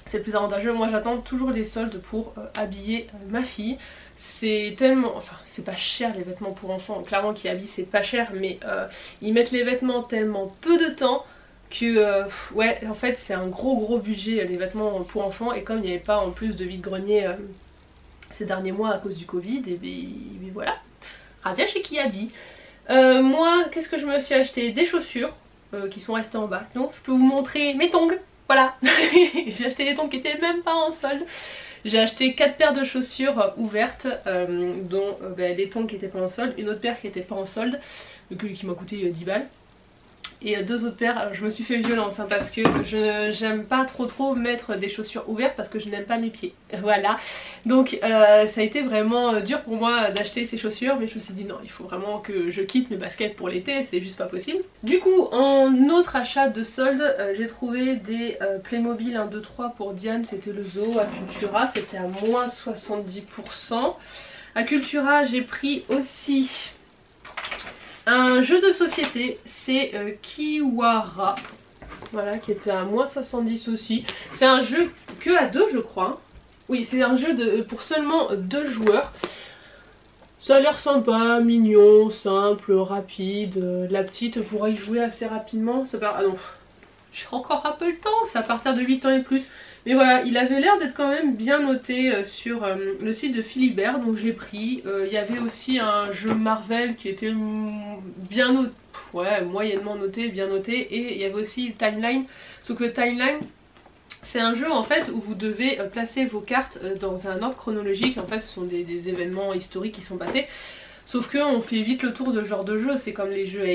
c'est plus avantageux, moi j'attends toujours les soldes pour habiller ma fille. C'est tellement, enfin c'est pas cher les vêtements pour enfants, clairement qui habillent c'est pas cher, mais ils mettent les vêtements tellement peu de temps que ouais en fait c'est un gros budget les vêtements pour enfants. Et comme il n'y avait pas en plus de vide-grenier ces derniers mois à cause du Covid, et bien voilà, Radia chez qui habille. Moi qu'est-ce que je me suis acheté? Des chaussures qui sont restées en bas, donc je peux vous montrer mes tongs, voilà. J'ai acheté des tongs qui étaient même pas en solde. J'ai acheté 4 paires de chaussures ouvertes, dont les tongs qui étaient pas en solde, une autre paire qui était pas en solde, qui m'a coûté 10 balles. Et 2 autres paires, alors je me suis fait violence hein, parce que j'aime pas trop mettre des chaussures ouvertes parce que je n'aime pas mes pieds, voilà. Donc ça a été vraiment dur pour moi d'acheter ces chaussures, mais je me suis dit non, il faut vraiment que je quitte mes baskets pour l'été, c'est juste pas possible. Du coup en autre achat de solde, j'ai trouvé des Playmobil 1, 2, 3 pour Diane, c'était le zoo à Cultura, c'était à moins 70%. À Cultura j'ai pris aussi un jeu de société, c'est Kiwara, voilà, qui était à moins 70 aussi. C'est un jeu que à 2 je crois. Oui, c'est un jeu pour seulement 2 joueurs. Ça a l'air sympa, mignon, simple, rapide. La petite pourra y jouer assez rapidement. Ah non, j'ai encore un peu le temps, c'est à partir de 8 ans et plus. Mais voilà, il avait l'air d'être quand même bien noté sur le site de Philibert, donc je l'ai pris. Il y avait aussi un jeu Marvel qui était bien noté, ouais, moyennement noté, bien noté. Et il y avait aussi Timeline, sauf que Timeline c'est un jeu en fait où vous devez placer vos cartes dans un ordre chronologique. En fait ce sont des événements historiques qui sont passés. Sauf qu'on fait vite le tour de ce genre de jeu, c'est comme les jeux à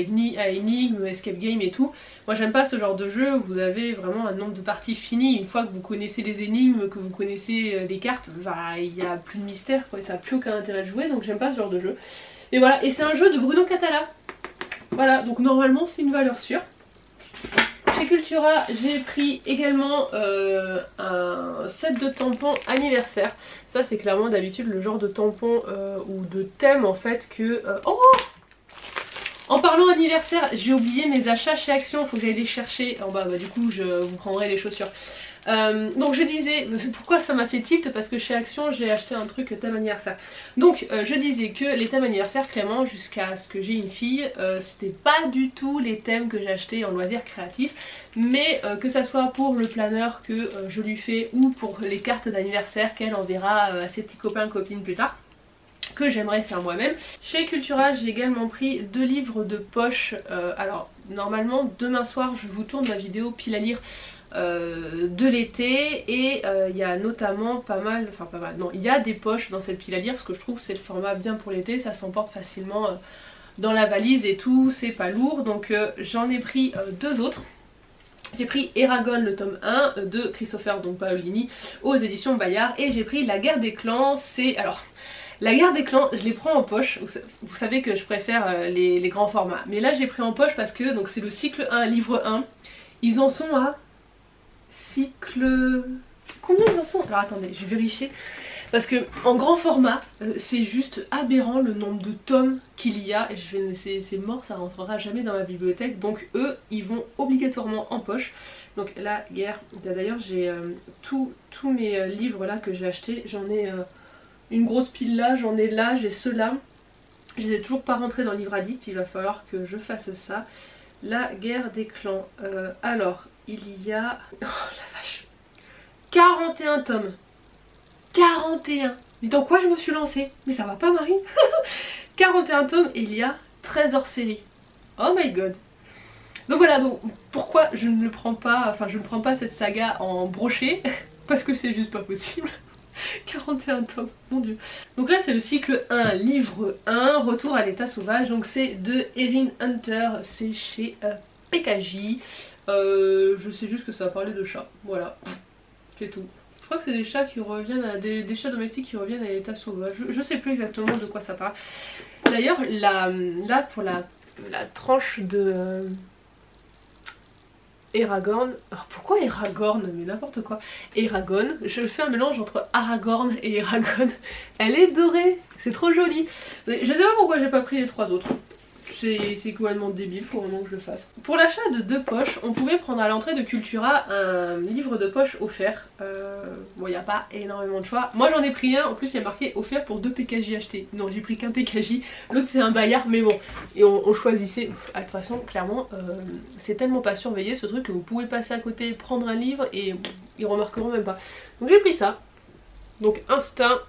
énigmes, escape game et tout. Moi j'aime pas ce genre de jeu où vous avez vraiment un nombre de parties fini. Une fois que vous connaissez les énigmes, que vous connaissez les cartes, bah il n'y a plus de mystère quoi, ça n'a plus aucun intérêt de jouer, donc j'aime pas ce genre de jeu. Et voilà, et c'est un jeu de Bruno Catala. Voilà, donc normalement c'est une valeur sûre. Chez Cultura, j'ai pris également un set de tampons anniversaire. Ça c'est clairement d'habitude le genre de tampon ou de thème en fait que... Oh, en parlant anniversaire, j'ai oublié mes achats chez Action, il faut que j'aille les chercher en bas, du coup je vous prendrai les chaussures. Donc je disais, pourquoi ça m'a fait tilt, parce que chez Action j'ai acheté un truc thème anniversaire. Donc je disais que les thèmes anniversaire, clairement jusqu'à ce que j'ai une fille, c'était pas du tout les thèmes que j'achetais en loisirs créatifs. Mais que ça soit pour le planeur que je lui fais ou pour les cartes d'anniversaire qu'elle enverra à ses petits copains copines plus tard, que j'aimerais faire moi-même. Chez Cultura j'ai également pris 2 livres de poche. Alors normalement demain soir je vous tourne ma vidéo pile à lire de l'été, et il y a notamment pas mal, non, il y a des poches dans cette pile à lire parce que je trouve que c'est le format bien pour l'été, ça s'emporte facilement dans la valise et tout, c'est pas lourd. Donc j'en ai pris 2 autres. J'ai pris Eragon le tome 1 de Christopher donc Paolini aux éditions Bayard, et j'ai pris La Guerre des Clans. C'est... alors... La Guerre des Clans, je les prends en poche, vous savez que je préfère les grands formats. Mais là j'ai pris en poche parce que c'est le cycle 1, livre 1. Ils en sont à cycle... Combien ils en sont? Alors attendez, je vais vérifier. Parce que en grand format, c'est juste aberrant le nombre de tomes qu'il y a. C'est mort, ça rentrera jamais dans ma bibliothèque. Donc eux, ils vont obligatoirement en poche. Donc la guerre, d'ailleurs j'ai tous mes livres là que j'ai achetés. J'en ai une grosse pile là, j'en ai là, j'ai ceux-là. Je les ai toujours pas rentrés dans le livre addict, il va falloir que je fasse ça. La guerre des clans. Alors, il y a... oh la vache, 41 tomes. 41. Mais dans quoi je me suis lancée? Mais ça va pas Marine. 41 tomes, et il y a 13 hors-série. Oh my god. Donc voilà, donc pourquoi je ne le prends pas, enfin je ne prends pas cette saga en brochet, parce que c'est juste pas possible. 41 tomes, mon dieu. Donc là c'est le cycle 1, livre 1, Retour à l'état sauvage. Donc c'est de Erin Hunter, c'est chez PKJ. Je sais juste que ça va parler de chat, voilà, c'est tout. Je crois que c'est des chats qui reviennent à des chats domestiques qui reviennent à l'état sauvage. Je sais plus exactement de quoi ça parle. D'ailleurs là pour la tranche de Aragorn. Alors pourquoi Aragorn? Mais n'importe quoi. Eragon. Je fais un mélange entre Aragorn et Eragon. Elle est dorée. C'est trop joli. Mais je sais pas pourquoi j'ai pas pris les 3 autres. C'est complètement débile, faut vraiment que je le fasse. Pour l'achat de 2 poches, on pouvait prendre à l'entrée de Cultura un livre de poche offert. Bon, il n'y a pas énormément de choix. Moi j'en ai pris un, en plus il y a marqué offert pour 2 PKJ achetés. Non, j'ai pris qu'un PKJ, l'autre c'est un Bayard, mais bon. Et on choisissait. De toute façon, clairement, c'est tellement pas surveillé ce truc que vous pouvez passer à côté, prendre un livre et ils remarqueront même pas. Donc j'ai pris ça. Donc Instinct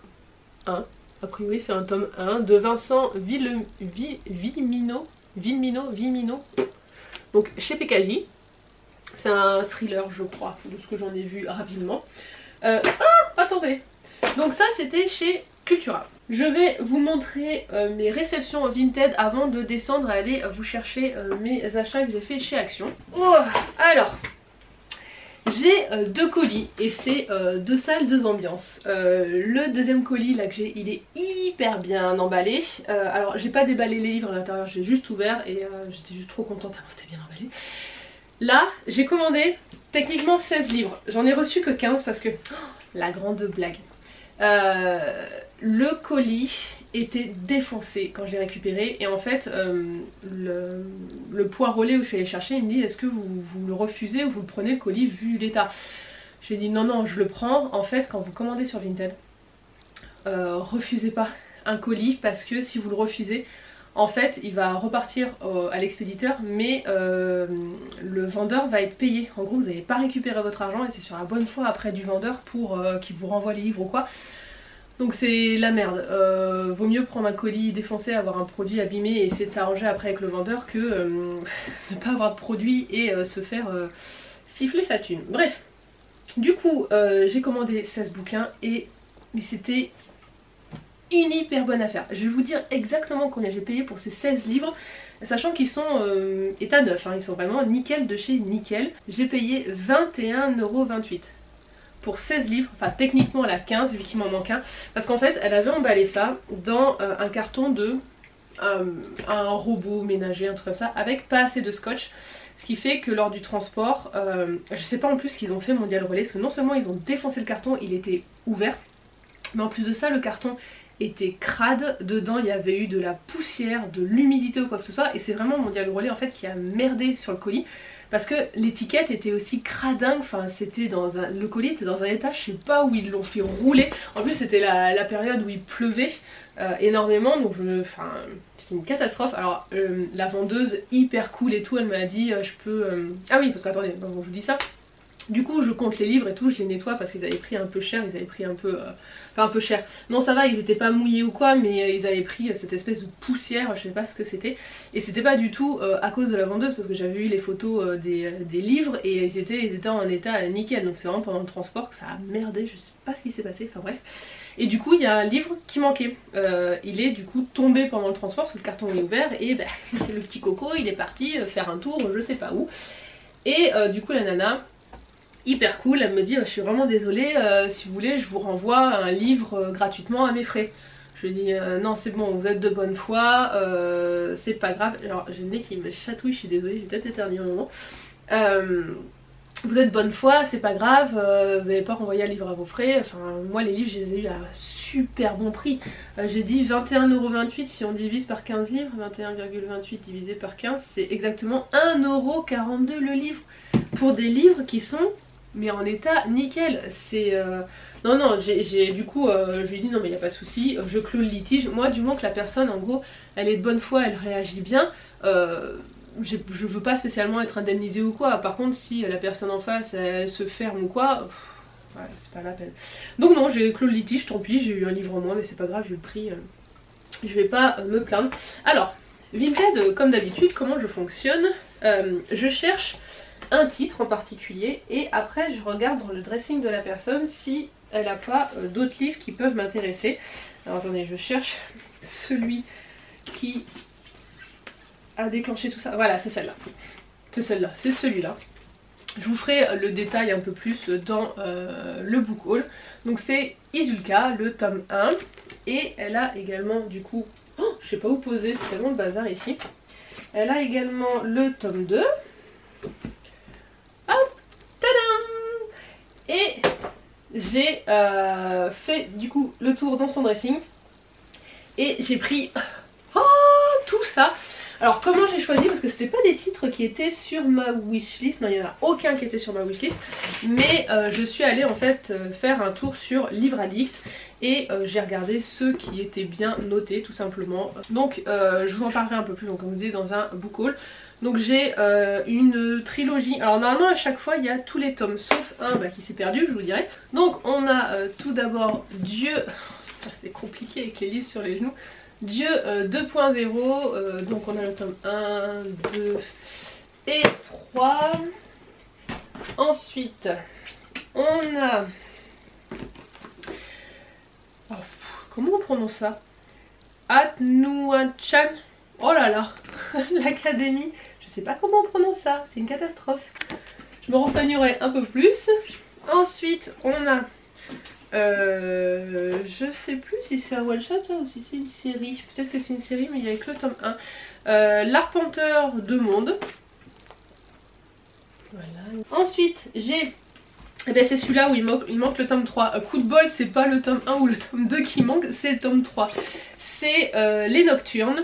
1. A priori c'est un tome 1 de Vincent Villemino. Donc chez PKJ. C'est un thriller je crois, de ce que j'en ai vu rapidement. Attendez. Donc ça c'était chez Cultura. Je vais vous montrer mes réceptions Vinted avant de descendre et aller vous chercher mes achats que j'ai fait chez Action. Oh, alors j'ai 2 colis et c'est 2 salles, 2 ambiances. Le deuxième colis là que j'ai, il est hyper bien emballé. Alors j'ai pas déballé les livres à l'intérieur, j'ai juste ouvert et j'étais juste trop contente tellement c'était bien emballé. Là j'ai commandé techniquement 16 livres, j'en ai reçu que 15 parce que... Oh, la grande blague. Le colis était défoncé quand je l'ai récupéré et en fait le point relais où je suis allée chercher il me dit est-ce que vous le refusez ou vous le prenez le colis vu l'état. J'ai dit non je le prends. En fait quand vous commandez sur Vinted refusez pas un colis parce que si vous le refusez en fait il va repartir à l'expéditeur mais le vendeur va être payé. En gros vous n'allez pas récupérer votre argent et c'est sur la bonne foi après du vendeur pour qu'il vous renvoie les livres ou quoi. Donc c'est la merde. Vaut mieux prendre un colis défoncé, avoir un produit abîmé et essayer de s'arranger après avec le vendeur que ne pas avoir de produit et se faire siffler sa thune. Bref, du coup j'ai commandé 16 bouquins et c'était une hyper bonne affaire. Je vais vous dire exactement combien j'ai payé pour ces 16 livres, sachant qu'ils sont état neuf, hein, ils sont vraiment nickel de chez nickel. J'ai payé 21,28 € pour 16 livres, enfin techniquement elle a 15 vu qu'il m'en manque un, parce qu'en fait elle avait emballé ça dans un carton de un robot ménager, un truc comme ça, avec pas assez de scotch, ce qui fait que lors du transport, je sais pas en plus qu'ils ont fait Mondial Relais, parce que non seulement ils ont défoncé le carton, il était ouvert, mais en plus de ça le carton était crade, dedans il y avait eu de la poussière, de l'humidité ou quoi que ce soit, et c'est vraiment Mondial Relais en fait qui a merdé sur le colis. Parce que l'étiquette était aussi cradingue, enfin c'était dans un... Le colis était dans un état, je sais pas où ils l'ont fait rouler. En plus c'était la période où il pleuvait énormément, donc enfin c'est une catastrophe. Alors la vendeuse hyper cool et tout, elle m'a dit je peux... Ah oui parce qu'attendez, je vous dis ça. Du coup je compte les livres et tout, je les nettoie parce qu'ils avaient pris un peu cher, ils avaient pris un peu... Enfin un peu cher. Non ça va, ils étaient pas mouillés ou quoi, mais ils avaient pris cette espèce de poussière, je sais pas ce que c'était. Et c'était pas du tout à cause de la vendeuse parce que j'avais eu les photos des livres et ils étaient en état nickel. Donc c'est vraiment pendant le transport que ça a merdé, je sais pas ce qui s'est passé, enfin bref. Et du coup il y a un livre qui manquait. Il est du coup tombé pendant le transport parce que le carton est ouvert et bah, le petit coco il est parti faire un tour je sais pas où. Et du coup la nana... hyper cool, elle me dit je suis vraiment désolée, si vous voulez je vous renvoie un livre gratuitement à mes frais. Je lui dis non c'est bon, vous êtes de bonne foi, c'est pas grave. Alors j'ai le nez qui me chatouille, je suis désolée, j'ai peut-être éternué un moment. Vous êtes de bonne foi, c'est pas grave, vous n'avez pas renvoyé un livre à vos frais. Enfin moi les livres je les ai eu à super bon prix. J'ai dit 21,28 € si on divise par 15 livres, 21,28 divisé par 15 c'est exactement 1,42 € le livre. Pour des livres qui sont... mais en état nickel, c'est... Non, j'ai du coup, je lui ai dit non mais il n'y a pas de souci, je clôt le litige. Moi du moment que la personne en gros, elle est de bonne foi, elle réagit bien, je veux pas spécialement être indemnisée ou quoi. Par contre si la personne en face, elle se ferme ou quoi, ouais, c'est pas la peine. Donc non, j'ai clos le litige, tant pis, j'ai eu un livre en moins, mais c'est pas grave, vu le prix, je vais pas me plaindre. Alors, Vinted, comme d'habitude, comment je fonctionne, je cherche un titre en particulier et après je regarde dans le dressing de la personne si elle n'a pas d'autres livres qui peuvent m'intéresser. Alors attendez, je cherche celui qui a déclenché tout ça. Voilà, c'est celle-là. C'est celle-là, c'est celui-là. Je vous ferai le détail un peu plus dans le book haul. Donc c'est Izulka, le tome 1. Et elle a également du coup... Oh, je sais pas où poser, c'est tellement de bazar ici. Elle a également le tome 2. Hop, tadam! Et j'ai fait du coup le tour dans son dressing. Et j'ai pris tout ça. Alors comment j'ai choisi, parce que c'était pas des titres qui étaient sur ma wishlist, non il n'y en a aucun qui était sur ma wishlist, mais je suis allée en fait faire un tour sur Livre Addict et j'ai regardé ceux qui étaient bien notés tout simplement. Donc je vous en parlerai un peu plus, donc comme vous disiez, dans un book haul. Donc j'ai une trilogie, alors normalement à chaque fois il y a tous les tomes sauf un qui s'est perdu, je vous dirai. Donc on a tout d'abord Dieu, c'est compliqué avec les livres sur les genoux. Dieu 2.0, donc on a le tome 1, 2 et 3. Ensuite, on a... Oh, comment on prononce ça? Atnuanchan. Oh là là, l'académie. Je sais pas comment on prononce ça, c'est une catastrophe. Je me renseignerai un peu plus. Ensuite, on a... je sais plus si c'est un one shot ça, ou si c'est une série. Peut-être que c'est une série, mais il y a que le tome 1. L'Arpenteur de Monde. Voilà. Ensuite, j'ai... Eh ben, c'est celui-là où il manque le tome 3. Coup de bol, c'est pas le tome 1 ou le tome 2 qui manque, c'est le tome 3. C'est Les Nocturnes.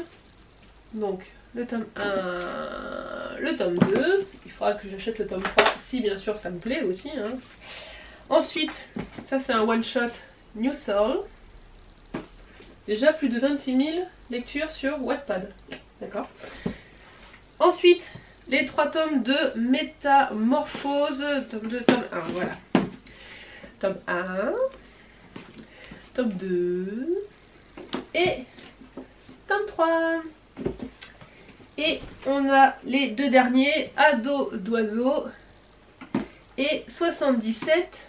Donc, le tome 1, le tome 2. Il faudra que j'achète le tome 3 si bien sûr ça me plaît aussi. Hein. Ensuite, ça c'est un one shot New Soul. Déjà plus de 26 000 lectures sur Wattpad. D'accord. Ensuite, les 3 tomes de Métamorphose. Tome 2, tome 1. Voilà. Tome 1. Tome 2. Et tome 3. Et on a les 2 derniers. Ado d'oiseau. Et 77.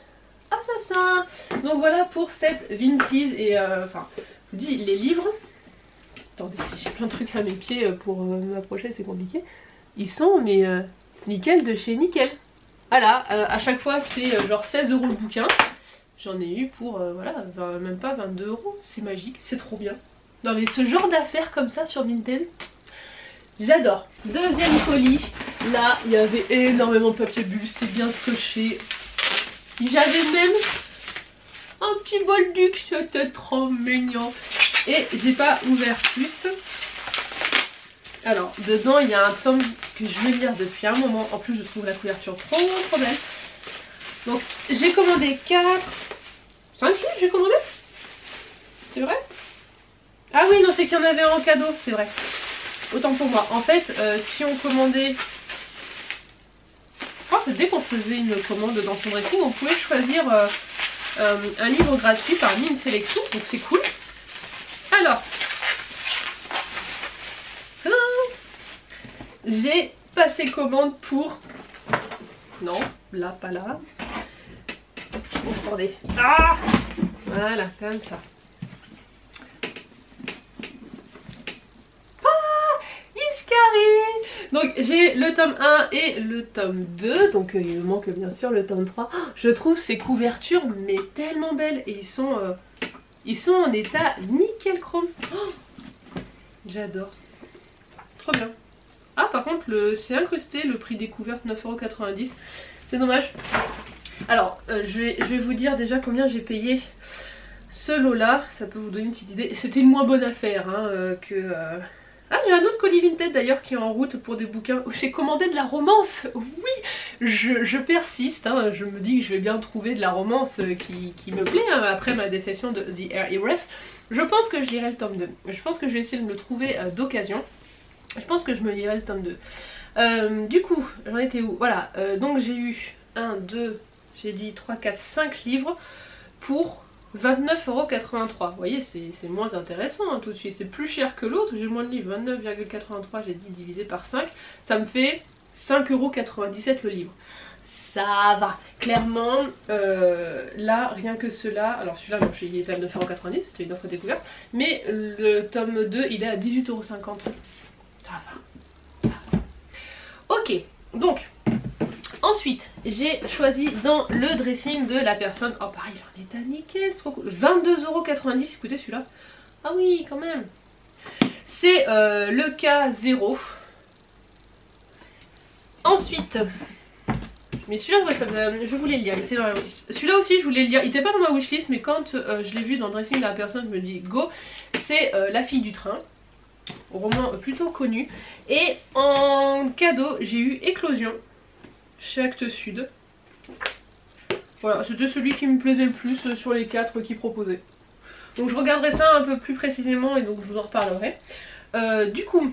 Assassin. Donc voilà pour cette vintage et enfin je vous dis les livres. Attendez, j'ai plein de trucs à mes pieds pour m'approcher, c'est compliqué. Ils sont mais nickel de chez nickel. Voilà, à chaque fois c'est genre 16 € le bouquin. J'en ai eu pour voilà, même pas 22 €. C'est magique, c'est trop bien. Non mais ce genre d'affaires comme ça sur Vinted, j'adore. Deuxième colis, là il y avait énormément de papier bulle, c'était bien scotché. J'avais même un petit bol duc, c'était trop mignon. Et j'ai pas ouvert plus. Alors, dedans, il y a un tome que je veux lire depuis un moment. En plus, je trouve la couverture trop belle. Donc, j'ai commandé 5 livres, j'ai commandé. C'est vrai? Ah oui, non, c'est qu'il y en avait en cadeau, c'est vrai. Autant pour moi. En fait, si on commandait... Je crois que dès qu'on faisait une commande dans son dressing, on pouvait choisir un livre gratuit parmi une sélection, donc c'est cool. Alors, j'ai passé commande pour... Non, là, pas là. Oh, attendez. Ah, voilà, comme ça. Donc j'ai le tome 1 et le tome 2, donc il me manque bien sûr le tome 3. Oh, je trouve ces couvertures mais tellement belles et ils sont en état nickel chrome. Oh, j'adore. Trop bien. Ah par contre c'est incrusté le prix découverte 9,90 €. C'est dommage. Alors je vais vous dire déjà combien j'ai payé ce lot là. Ça peut vous donner une petite idée. C'était une moins bonne affaire hein, que... Ah, j'ai un autre colis Vinted d'ailleurs qui est en route pour des bouquins. J'ai commandé de la romance. Oui, je persiste. Hein. Je me dis que je vais bien trouver de la romance qui me plaît hein, après ma déception de The Air Heiress. Je pense que je lirai le tome 2. Je pense que je vais essayer de me le trouver d'occasion. Je pense que je me lirai le tome 2. Du coup, j'en étais où? Voilà, donc j'ai eu 1, 2, j'ai dit 3, 4, 5 livres pour 29,83 €. Vous voyez, c'est moins intéressant hein, tout de suite. C'est plus cher que l'autre. J'ai moins de livres. 29,83 j'ai dit divisé par 5. Ça me fait 5,97 € le livre. Ça va. Clairement, là, rien que cela. Alors celui-là, bon, il était à 9,90 €. C'était une offre découverte. Mais le tome 2, il est à 18,50 €. Ça va. Ok. Donc, Ensuite, j'ai choisi dans le dressing de la personne. Oh pareil, il en est à niquer, c'est trop cool. 22,90 €, écoutez celui-là. Ah oui, quand même. C'est le K0. Ensuite, mais celui-là, ouais, je voulais le lire, il était dans la wishlist. Celui-là aussi, je voulais le lire, il était pas dans ma wishlist, mais quand je l'ai vu dans le dressing de la personne, je me dis go. C'est La fille du train, roman plutôt connu. Et en cadeau, j'ai eu Éclosion chez Actes Sud. Voilà, c'était celui qui me plaisait le plus sur les 4 qu'ils proposaient. Donc je regarderai ça un peu plus précisément et donc je vous en reparlerai. Du coup,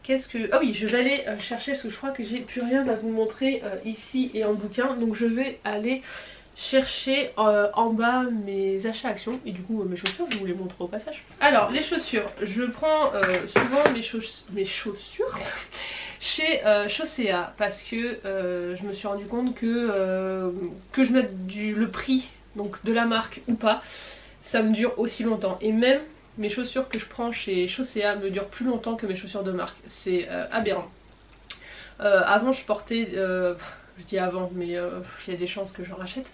qu'est-ce que... Ah oui, je vais aller chercher parce que je crois que j'ai plus rien à vous montrer ici et en bouquin. Donc je vais aller chercher en bas mes achats actions et du coup mes chaussures, je vous les montre au passage. Alors les chaussures, je prends souvent mes chaussures chez Chaussea parce que je me suis rendu compte que je mette le prix donc de la marque ou pas, ça me dure aussi longtemps. Et même mes chaussures que je prends chez Chaussea me durent plus longtemps que mes chaussures de marque. C'est aberrant. Avant je portais, je dis avant mais il y a des chances que j'en rachète,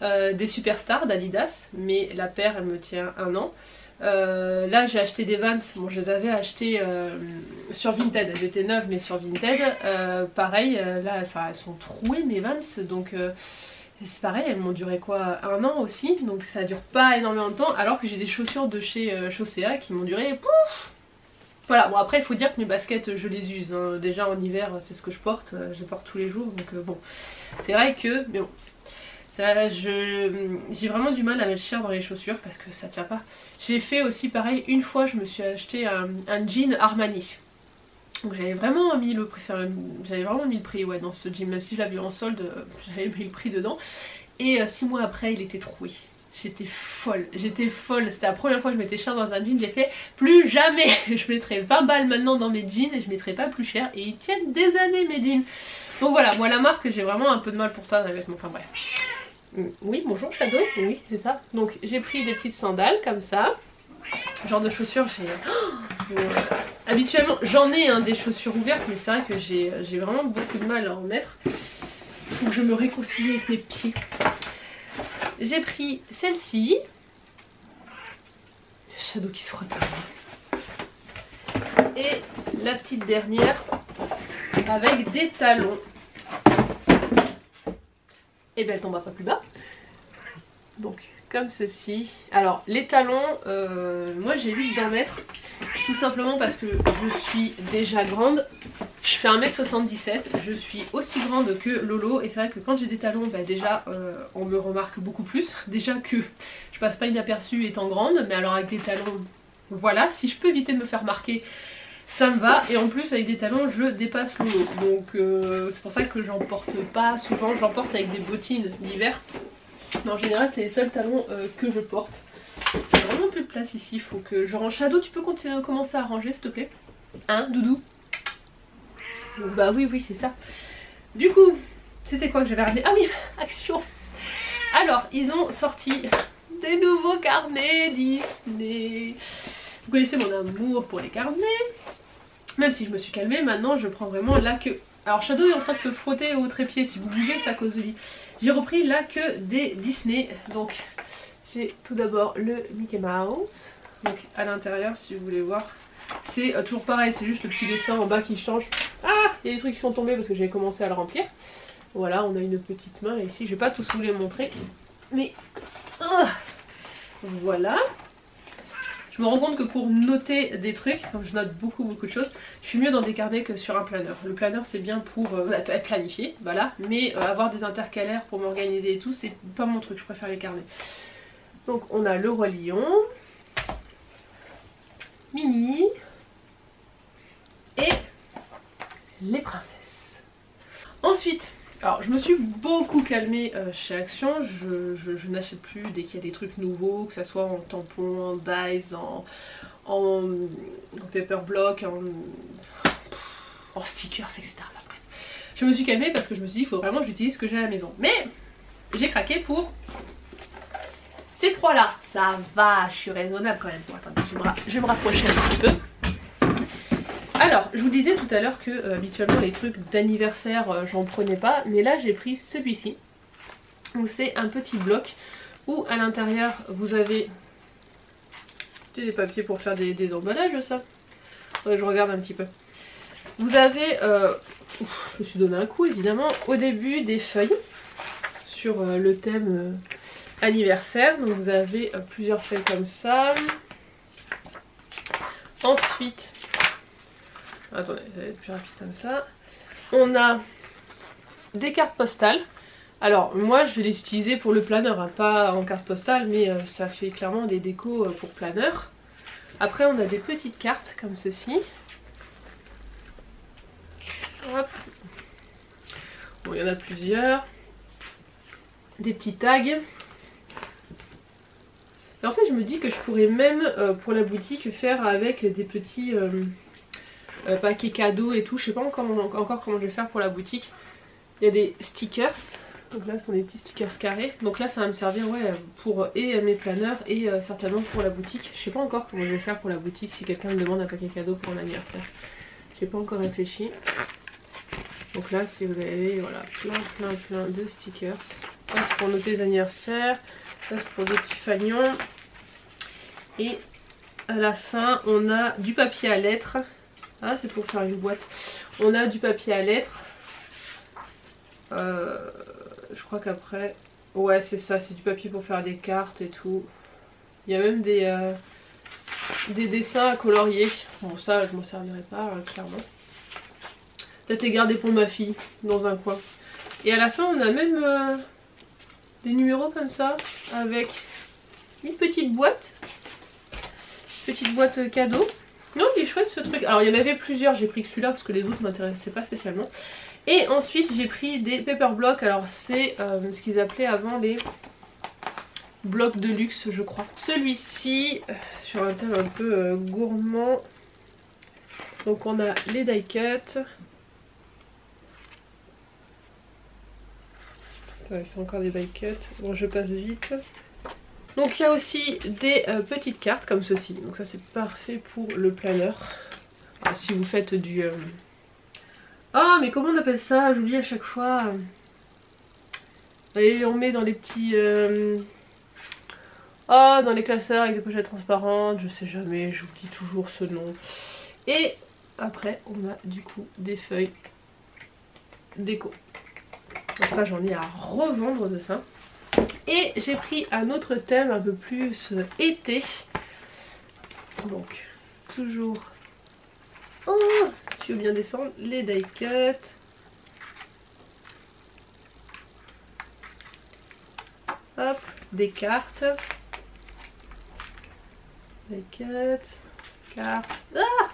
des Superstars d'Adidas, mais la paire elle me tient 1 an. Là j'ai acheté des Vans, bon je les avais achetées sur Vinted, elles étaient neuves mais sur Vinted, pareil là elles sont trouées mes Vans, donc c'est pareil, elles m'ont duré quoi 1 an aussi, donc ça dure pas énormément de temps, alors que j'ai des chaussures de chez Chaussea qui m'ont duré pouf. Voilà, bon après il faut dire que mes baskets je les use, hein. Déjà en hiver c'est ce que je porte, je les porte tous les jours, donc bon, c'est vrai que, mais bon. J'ai vraiment du mal à mettre cher dans les chaussures parce que ça tient pas. J'ai fait aussi pareil, une fois je me suis acheté un jean Armani. Donc j'avais vraiment mis le prix, ouais, dans ce jean, même si je l'avais en solde, j'avais mis le prix dedans. Et 6 mois après il était troué. J'étais folle, c'était la première fois que je mettais cher dans un jean, j'ai fait plus jamais je mettrai 20 balles maintenant dans mes jeans et je mettrai pas plus cher, et ils tiennent des années mes jeans. Donc voilà, moi la marque j'ai vraiment un peu de mal pour ça avec mon, enfin bref. Oui, bonjour Shadow, oui c'est ça. Donc j'ai pris des petites sandales comme ça, genre de chaussures, habituellement j'en ai des chaussures ouvertes, mais c'est vrai que j'ai vraiment beaucoup de mal à en mettre. Il faut que je me réconcilie avec mes pieds. J'ai pris celle-ci, Shadow qui se frotte. Et la petite dernière avec des talons. Et bien elle tombera pas plus bas. Donc comme ceci. Alors les talons, moi j'évite d'en mettre. Tout simplement parce que je suis déjà grande. Je fais 1m77, je suis aussi grande que Lolo. Et c'est vrai que quand j'ai des talons, bah déjà on me remarque beaucoup plus. Déjà que je passe pas inaperçue étant grande. Mais alors avec des talons, voilà, si je peux éviter de me faire marquer, ça me va. Et en plus avec des talons je dépasse Lolo. Donc c'est pour ça que j'en porte pas souvent. J'en porte avec des bottines l'hiver. Mais en général c'est les seuls talons que je porte. J'ai vraiment plus de place ici, il faut que je range. Shadow, tu peux commencer à ranger s'il te plaît? Hein, doudou? Bah oui, oui, c'est ça. Du coup, c'était quoi que j'avais ramené? Ah oui, action. Alors, ils ont sorti des nouveaux carnets Disney. Vous connaissez mon amour pour les carnets. Même si je me suis calmée, maintenant je prends vraiment la queue. Alors Shadow est en train de se frotter au trépied, si vous bougez c'est à cause de lui. J'ai repris la queue des Disney, donc j'ai tout d'abord le Mickey Mouse. Donc à l'intérieur si vous voulez voir, c'est toujours pareil, c'est juste le petit dessin en bas qui change. Ah, il y a des trucs qui sont tombés parce que j'ai commencé à le remplir. Voilà, on a une petite main là ici, je vais pas tous vous les montrer. Mais voilà. Je me rends compte que pour noter des trucs, comme je note beaucoup de choses, je suis mieux dans des carnets que sur un planeur. Le planeur c'est bien pour planifier, voilà, mais avoir des intercalaires pour m'organiser et tout, c'est pas mon truc, je préfère les carnets. Donc on a le Roi Lion, Minnie et les princesses. Ensuite, alors je me suis beaucoup calmée chez Action, je n'achète plus dès qu'il y a des trucs nouveaux, que ce soit en tampon, en dies, en paper block, en stickers, etc. Bref. Je me suis calmée parce que je me suis dit il faut vraiment que j'utilise ce que j'ai à la maison. Mais j'ai craqué pour ces trois là. Ça va, je suis raisonnable quand même. Bon, attendez, je vais me rapprocher un petit peu. Alors, je vous disais tout à l'heure que habituellement les trucs d'anniversaire j'en prenais pas, mais là j'ai pris celui-ci. Donc c'est un petit bloc où à l'intérieur vous avez des papiers pour faire des emballages, ça. Ouais, je regarde un petit peu. Vous avez, je me suis donné un coup évidemment, au début des feuilles sur le thème anniversaire. Donc vous avez plusieurs feuilles comme ça. Ensuite, attendez, ça va être plus rapide comme ça. On a des cartes postales. Alors moi je vais les utiliser pour le planeur, hein, pas en carte postale, mais ça fait clairement des décos pour planeur. Après on a des petites cartes comme ceci. Hop. Bon, il y en a plusieurs. Des petits tags. Et en fait je me dis que je pourrais même pour la boutique faire avec des petits paquets cadeaux et tout. Je sais pas encore comment je vais faire pour la boutique. Il y a des stickers. Donc là ce sont des petits stickers carrés. Donc là ça va me servir pour et mes planeurs et certainement pour la boutique. Je sais pas encore comment je vais faire pour la boutique si quelqu'un me demande un paquet cadeau pour un anniversaire. J'ai pas encore réfléchi. Donc là si vous avez voilà plein de stickers. Ça c'est pour noter les anniversaires. Ça c'est pour des petits fanions. Et à la fin on a du papier à lettres. Ah c'est pour faire une boîte. On a du papier à lettres. Je crois qu'après, ouais c'est ça, c'est du papier pour faire des cartes et tout. Il y a même des dessins à colorier. Bon ça je m'en servirai pas clairement. Peut-être les garder pour ma fille dans un coin. Et à la fin on a même des numéros comme ça avec une petite boîte. Petite boîte cadeau. Non il est chouette ce truc. Alors il y en avait plusieurs, j'ai pris que celui-là parce que les autres m'intéressaient pas spécialement. Et ensuite j'ai pris des paper blocks, alors c'est ce qu'ils appelaient avant les blocs de luxe je crois. Celui-ci sur un thème un peu gourmand. Donc on a les die cuts. C'est encore des die cuts, bon je passe vite. Donc il y a aussi des petites cartes comme ceci, donc ça c'est parfait pour le planeur. Alors, si vous faites du... Oh mais comment on appelle ça? J'oublie à chaque fois. Et on met dans les petits... Oh, dans les classeurs avec des pochettes transparentes, je sais jamais, j'oublie toujours ce nom. Et après on a du coup des feuilles déco. Donc ça j'en ai à revendre de ça. Et j'ai pris un autre thème un peu plus été. Donc toujours... Oh, tu veux bien descendre, les die cuts. Hop, des cartes. Die cuts, cartes. Ah,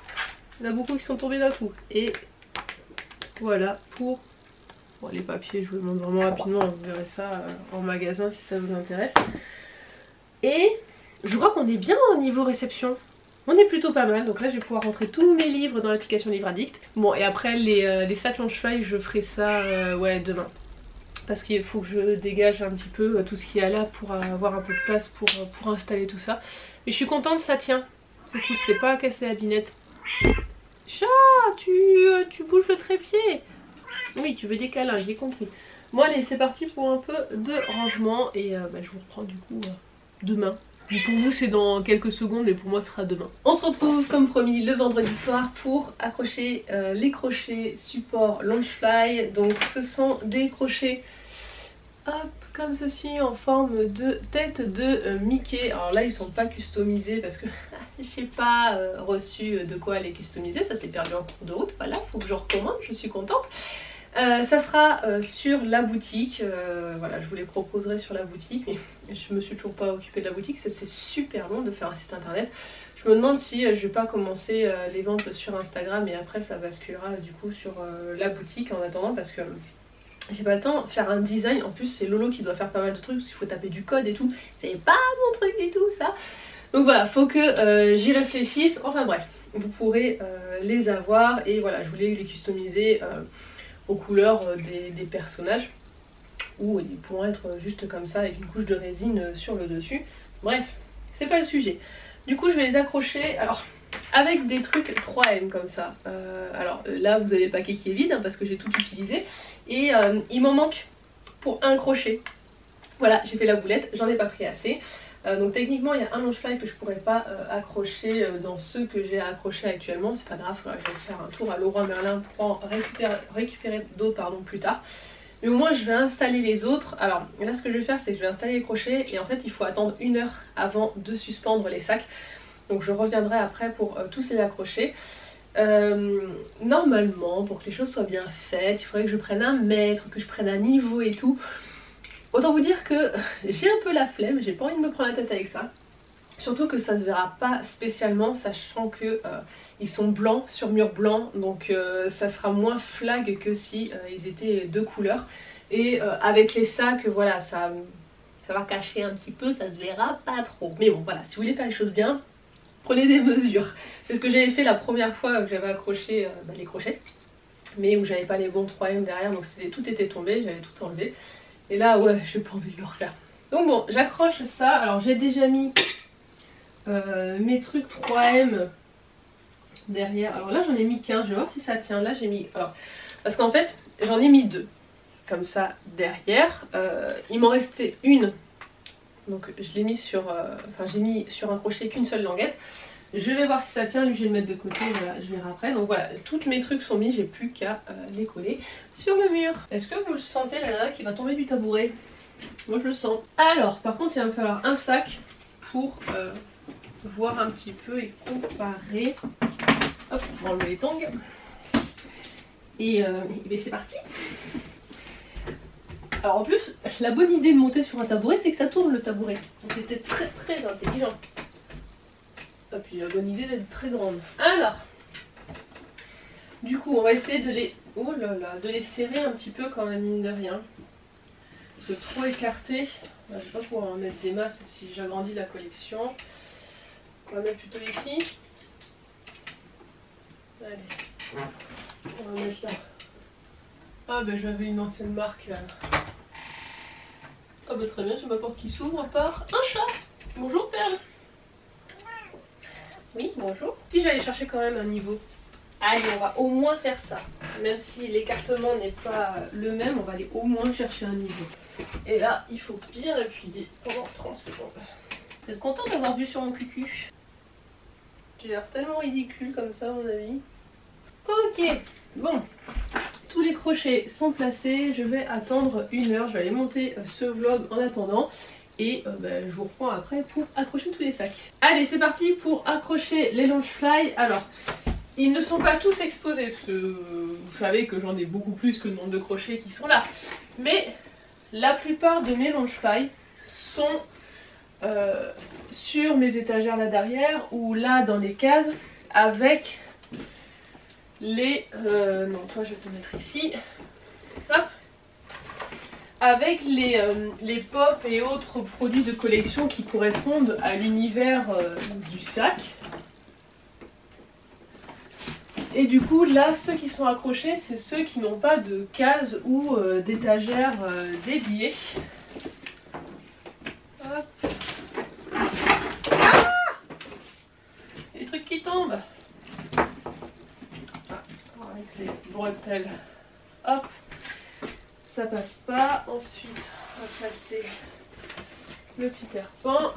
il y en a beaucoup qui sont tombés d'un coup. Et voilà pour bon, les papiers, je vous le montre vraiment rapidement, vous verrez ça en magasin si ça vous intéresse. Et je crois qu'on est bien au niveau réception. On est plutôt pas mal, donc là je vais pouvoir rentrer tous mes livres dans l'application Livre Addict. Bon et après les sacs lunch-fly je ferai ça ouais demain. Parce qu'il faut que je dégage un petit peu tout ce qu'il y a là pour avoir un peu de place pour installer tout ça. Mais je suis contente, ça tient. C'est cool, c'est pas cassé la binette. Chat, tu bouges le trépied. Oui, tu veux des câlins, j'ai compris. Bon allez, c'est parti pour un peu de rangement et je vous reprends du coup demain. Pour vous c'est dans quelques secondes mais pour moi ce sera demain. On se retrouve comme promis le vendredi soir pour accrocher les crochets support Launchfly. Donc ce sont des crochets hop comme ceci en forme de tête de Mickey. Alors là ils sont pas customisés parce que j'ai pas reçu de quoi les customiser. Ça s'est perdu en cours de route, voilà, faut que je recommande, je suis contente. Ça sera sur la boutique, voilà je vous les proposerai sur la boutique mais je me suis toujours pas occupée de la boutique, c'est super long de faire un site internet. Je me demande si je vais pas commencer les ventes sur Instagram et après ça basculera du coup sur la boutique en attendant parce que j'ai pas le temps de faire un design. En plus c'est Lolo qui doit faire pas mal de trucs parce qu'il faut taper du code et tout, c'est pas mon truc et tout ça. Donc voilà, faut que j'y réfléchisse, enfin bref, vous pourrez les avoir et voilà je voulais les customiser aux couleurs des personnages ou ils pourront être juste comme ça avec une couche de résine sur le dessus. Bref, c'est pas le sujet. Du coup je vais les accrocher. Alors avec des trucs 3M comme ça. Alors là vous avez le paquet qui est vide hein, parce que j'ai tout utilisé et il m'en manque pour un crochet. Voilà, j'ai fait la boulette, j'en ai pas pris assez. Donc techniquement il y a un Loungefly que je pourrais pas accrocher dans ceux que j'ai accrochés actuellement. C'est pas grave, je vais faire un tour à Leroy Merlin pour en récupérer d'autres plus tard. Mais au moins je vais installer les autres. Alors là ce que je vais faire c'est que je vais installer les crochets et en fait il faut attendre 1 heure avant de suspendre les sacs. Donc je reviendrai après pour tous les accrocher. Normalement pour que les choses soient bien faites il faudrait que je prenne un mètre, que je prenne un niveau et tout. Autant vous dire que j'ai un peu la flemme, j'ai pas envie de me prendre la tête avec ça. Surtout que ça se verra pas spécialement, sachant que ils sont blancs sur mur blanc, donc ça sera moins flag que si ils étaient 2 couleurs. Et avec les sacs, voilà, ça va cacher un petit peu, ça se verra pas trop. Mais bon, voilà, si vous voulez faire les choses bien, prenez des mesures. C'est ce que j'avais fait la première fois que j'avais accroché les crochets, mais où j'avais pas les bons 3M derrière, donc tout était tombé, j'avais tout enlevé. Et là, ouais, j'ai pas envie de le refaire. Donc bon, j'accroche ça. Alors j'ai déjà mis mes trucs 3M derrière. Alors là, j'en ai mis 15. Je vais voir si ça tient. Là, j'ai mis... Alors, parce qu'en fait, j'en ai mis 2. Comme ça, derrière. Il m'en restait une. Donc je l'ai mis sur... Enfin, j'ai mis sur un crochet qu'une seule languette. Je vais voir si ça tient. Lui, je vais le mettre de côté. Je verrai après. Donc voilà, tous mes trucs sont mis. J'ai plus qu'à les coller sur le mur. Est-ce que vous le sentez, la nana qui va tomber du tabouret? Moi, je le sens. Alors, par contre, il va me falloir un sac pour voir un petit peu et comparer. Hop, on va enlever les tongs. Et c'est parti. Alors en plus, la bonne idée de monter sur un tabouret, c'est que ça tourne le tabouret. Donc c'était très très intelligent. Et puis la bonne idée d'être très grande. Alors, du coup, on va essayer de les... Oh là là, de les serrer un petit peu quand même, mine de rien. Parce que trop écarté, je ne vais pas pouvoir en mettre des masses si j'agrandis la collection. On va mettre plutôt ici. Allez, on va mettre là. Ah ben j'avais une ancienne marque. Ah ben très bien, j'ai ma porte qui s'ouvre par un chat. Bonjour Perle. Oui, bonjour. Si j'allais chercher quand même un niveau. Allez, on va au moins faire ça. Même si l'écartement n'est pas le même, on va aller au moins chercher un niveau. Et là, il faut bien appuyer pendant 30 secondes. Vous êtes content d'avoir vu sur mon cucu? J'ai l'air tellement ridicule comme ça, à mon avis. Ok, bon. Tous les crochets sont placés. Je vais attendre 1 heure. Je vais aller monter ce vlog en attendant. Et je vous reprends après pour accrocher tous les sacs. Allez, c'est parti pour accrocher les Loungefly. Alors, ils ne sont pas tous exposés, parce que vous savez que j'en ai beaucoup plus que le nombre de crochets qui sont là. Mais la plupart de mes Loungefly sont sur mes étagères là derrière, ou là dans les cases, avec les... non, toi je vais te mettre ici. Hop. Avec les pop et autres produits de collection qui correspondent à l'univers du sac. Et du coup là ceux qui sont accrochés c'est ceux qui n'ont pas de case ou d'étagère dédiée. Hop. Ah, les trucs qui tombent. Ah, avec les bretelles. Hop. Ça passe pas. Ensuite on va placer le Peter Pan.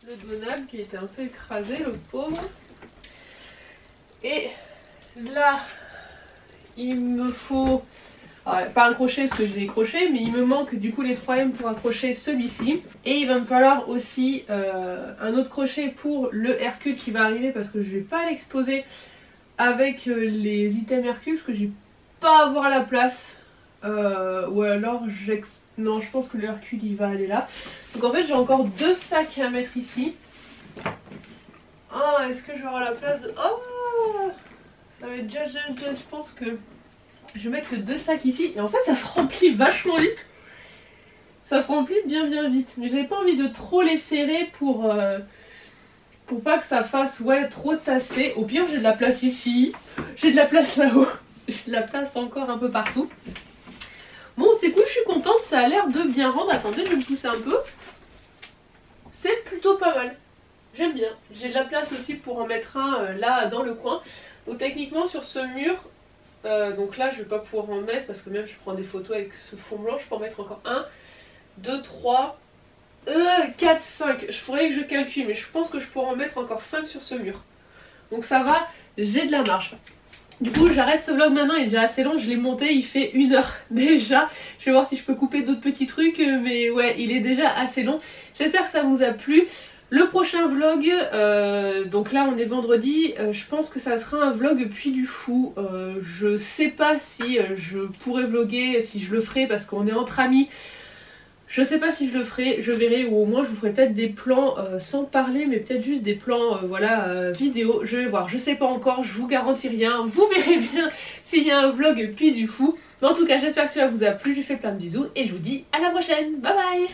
Le Donald qui était un peu écrasé, le pauvre. Et là, il me faut, alors, pas un crochet parce que je l'ai crochet, mais il me manque du coup les 3M pour accrocher celui-ci. Et il va me falloir aussi un autre crochet pour le Hercule qui va arriver parce que je vais pas l'exposer avec les items Hercule parce que je vais pas avoir la place. Ou alors, non, je pense que le Hercule il va aller là. Donc en fait, j'ai encore 2 sacs à mettre ici. Oh, est-ce que je vais avoir la place de... Oh, je pense que je vais mettre que 2 sacs ici. Et en fait ça se remplit vachement vite. Ça se remplit bien vite. Mais j'avais pas envie de trop les serrer pour pas que ça fasse trop tassé. Au pire j'ai de la place ici. J'ai de la place là-haut. J'ai de la place encore un peu partout. Bon c'est cool, je suis contente. Ça a l'air de bien rendre. Attendez, je vais me pousser un peu. C'est plutôt pas mal. J'aime bien. J'ai de la place aussi pour en mettre un là dans le coin. Donc techniquement sur ce mur, donc là je vais pas pouvoir en mettre parce que même je prends des photos avec ce fond blanc, je peux en mettre encore 1, 2, 3, 4, 5. Je faudrait que je calcule, mais je pense que je pourrais en mettre encore 5 sur ce mur. Donc ça va, j'ai de la marge. Du coup j'arrête ce vlog maintenant, il est déjà assez long, je l'ai monté, il fait 1 heure déjà. Je vais voir si je peux couper d'autres petits trucs, mais ouais, il est déjà assez long. J'espère que ça vous a plu. Le prochain vlog, donc là on est vendredi, je pense que ça sera un vlog Puy du Fou. Je sais pas si je pourrais vlogger, si je le ferai parce qu'on est entre amis. Je sais pas si je le ferai, je verrai, ou au moins je vous ferai peut-être des plans sans parler, mais peut-être juste des plans voilà, vidéo. Je vais voir, je sais pas encore, je vous garantis rien, vous verrez bien s'il y a un vlog Puy du Fou. Mais en tout cas j'espère que cela vous a plu, je vous fais plein de bisous et je vous dis à la prochaine, bye bye.